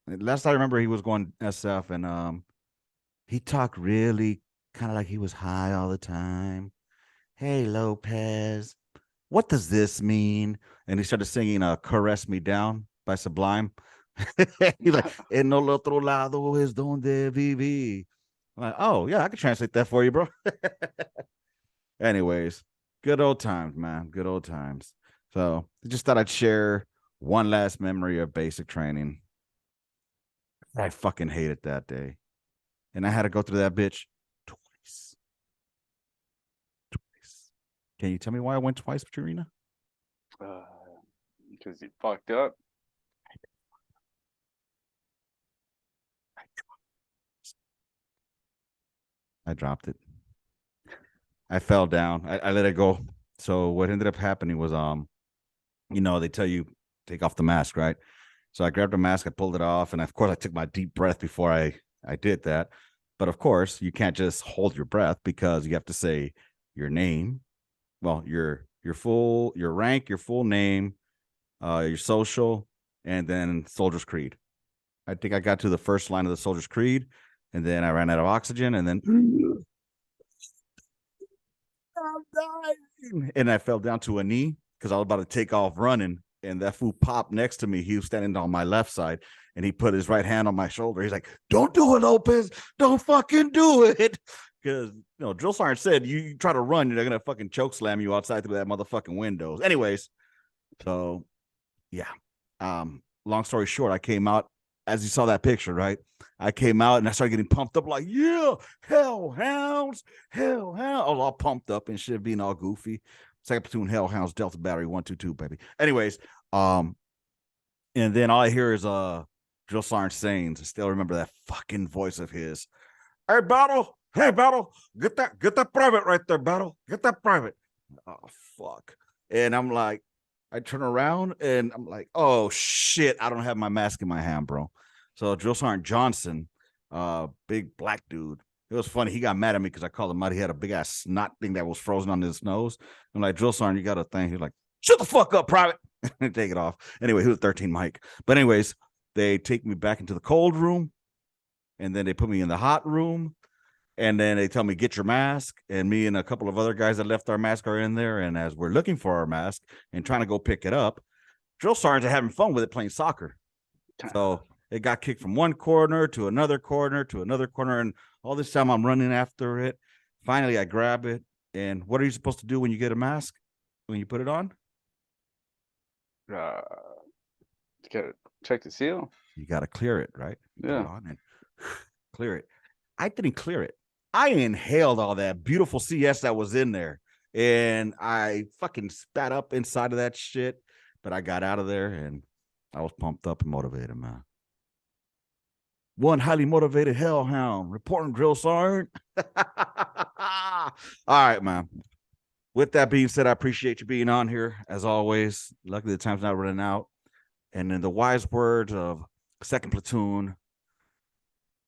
Last I remember he was going SF, and he talked really kind of like he was high all the time. Hey Lopez, what does this mean? And he started singing Caress Me Down by Sublime. He's like, En el otro lado es donde viví. I'm like, oh yeah, I can translate that for you, bro. Anyways, good old times, man. Good old times. So I just thought I'd share one last memory of basic training. I fucking hated that day. And I had to go through that bitch twice. Twice. Can you tell me why I went twice, Patrina? Uh, because you fucked up. I dropped it. I fell down. I let it go. So what ended up happening was they tell you take off the mask, right? So I grabbed the mask, I pulled it off, and of course I took my deep breath before I did that. But of course, you can't just hold your breath because you have to say your name, well, your rank, your full name, your social, and then Soldier's Creed. I think I got to the first line of the Soldier's Creed, and then I ran out of oxygen, and then I'm dying. And I fell down to a knee because I was about to take off running. And that fool popped next to me. He was standing on my left side, and he put his right hand on my shoulder. He's like, "Don't do it, Lopez. Don't fucking do it." Because drill sergeant said you try to run, they're gonna fucking choke slam you outside through that motherfucking windows. Anyways, so yeah. Long story short, I came out as you saw that picture, right? I came out and I started getting pumped up, like, yeah, hellhounds. I was all pumped up and shit, being all goofy. Second platoon hellhounds, Delta Battery 122, baby. Anyways, and then all I hear is drill sergeant Sains. I still remember that fucking voice of his. Hey, Battle. Hey, Battle. Get that private right there, Battle. Get that private. Oh, fuck. And I'm like, I turn around and I'm like, oh shit, I don't have my mask in my hand, bro. So Drill Sergeant Johnson, big black dude. It was funny. He got mad at me because I called him out. He had a big ass snot thing that was frozen on his nose. I'm like, Drill Sergeant, you got a thing. He's like, shut the fuck up, private. Take it off. Anyway, he was 13 Mike. But anyways, they take me back into the cold room, and then they put me in the hot room. And then they tell me, get your mask. And me and a couple of other guys that left our mask are in there. And as we're looking for our mask and trying to go pick it up, drill sergeants are having fun with it playing soccer. So it got kicked from one corner to another corner to another corner. And all this time I'm running after it. Finally, I grab it. And what are you supposed to do when you get a mask? When you put it on? You gotta check the seal. You got to clear it, right? You Yeah. put it on and clear it. I didn't clear it. I inhaled all that beautiful CS that was in there. And I fucking spat up inside of that shit. But I got out of there and I was pumped up and motivated, man. One highly motivated hellhound reporting, drill sergeant. All right, man. With that being said, I appreciate you being on here as always. Luckily, the time's not running out. And in the wise words of second platoon,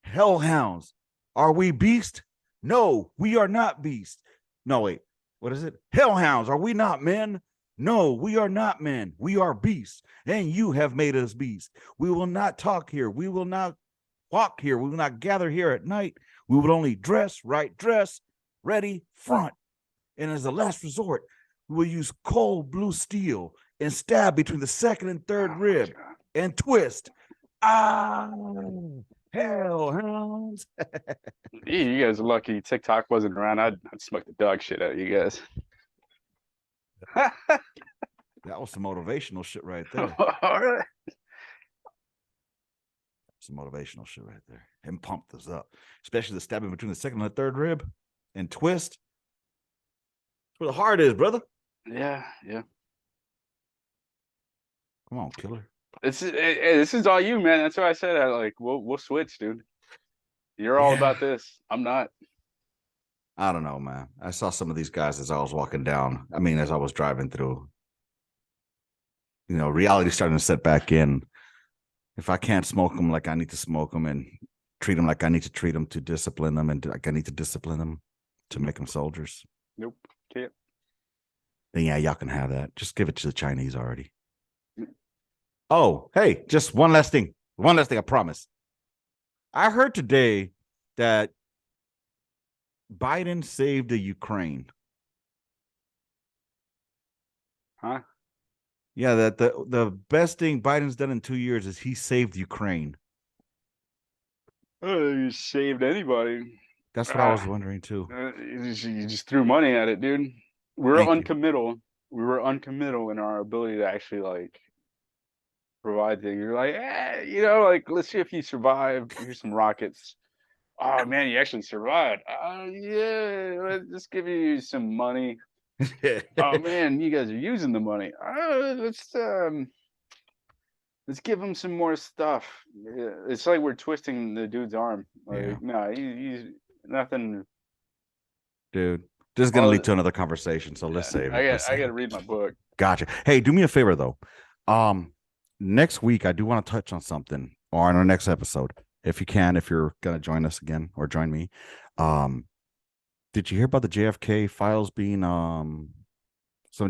hellhounds, are we beast? No, we are not beast. No, wait, what is it? Hellhounds, are we not men? No, we are not men. We are beasts, and you have made us beasts. We will not talk here. We will not walk here. We will not gather here at night. We will only dress, ready, front. And as a last resort, we will use cold blue steel and stab between the second and third rib and twist. Ah, hellhounds. You guys are lucky TikTok wasn't around. I'd smoke the dog shit out of you guys. That was some motivational shit right there. All right. Some motivational shit right there. And pumped us up. Especially the stabbing between the second and the third rib and twist. That's where the heart is, brother. Yeah. Come on, killer. This is all you, man. That's why I said we'll switch, dude. You're all about this. I'm not. I don't know, man. I saw some of these guys as I was walking down. I mean, as I was driving through. You know, reality starting to set back in. If I can't smoke them like I need to smoke them and treat them like I need to treat them to discipline them and like I need to discipline them to make them soldiers. Nope. Can't. Then yeah, y'all can have that. Just give it to the Chinese already. Oh, hey, just one last thing. One last thing, I promise. I heard today that Biden saved the Ukraine. Huh? Yeah, that the best thing Biden's done in 2 years is he saved Ukraine. Oh, you saved anybody. That's what I was wondering too. You just threw money at it, dude. We were uncommittal. We were uncommittal in our ability to actually like provide things. You're like, like let's see if you survive. Here's some rockets. Oh man, you actually survived. Yeah, let's just give you some money. Oh man, you guys are using the money. Let's give him some more stuff. Yeah, it's like we're twisting the dude's arm. Like, no, he's nothing. Dude, this is gonna lead to another conversation. So let's save it. I gotta read my book. Gotcha. Hey, do me a favor though. Next week I do want to touch on something, or in our next episode, if you can, if you're gonna join us again or join me. Did you hear about the JFK files being some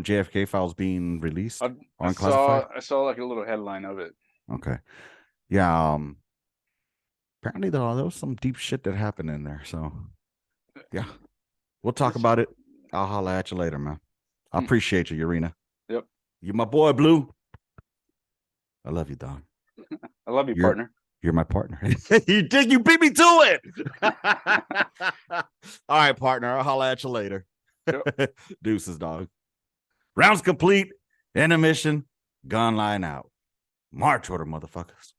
JFK files being released or unclassified? I saw like a little headline of it. Okay. Yeah. Apparently there was some deep shit that happened in there. So yeah. We'll talk about it. I'll holler at you later, man. I appreciate you, Urena. Yep. You're my boy, Blue. I love you, dog. I love you, partner. You're my partner. You beat me to it. All right, partner. I'll holler at you later. Yep. Deuces, dog. Rounds complete. Intermission. Gun line out. March order, motherfuckers.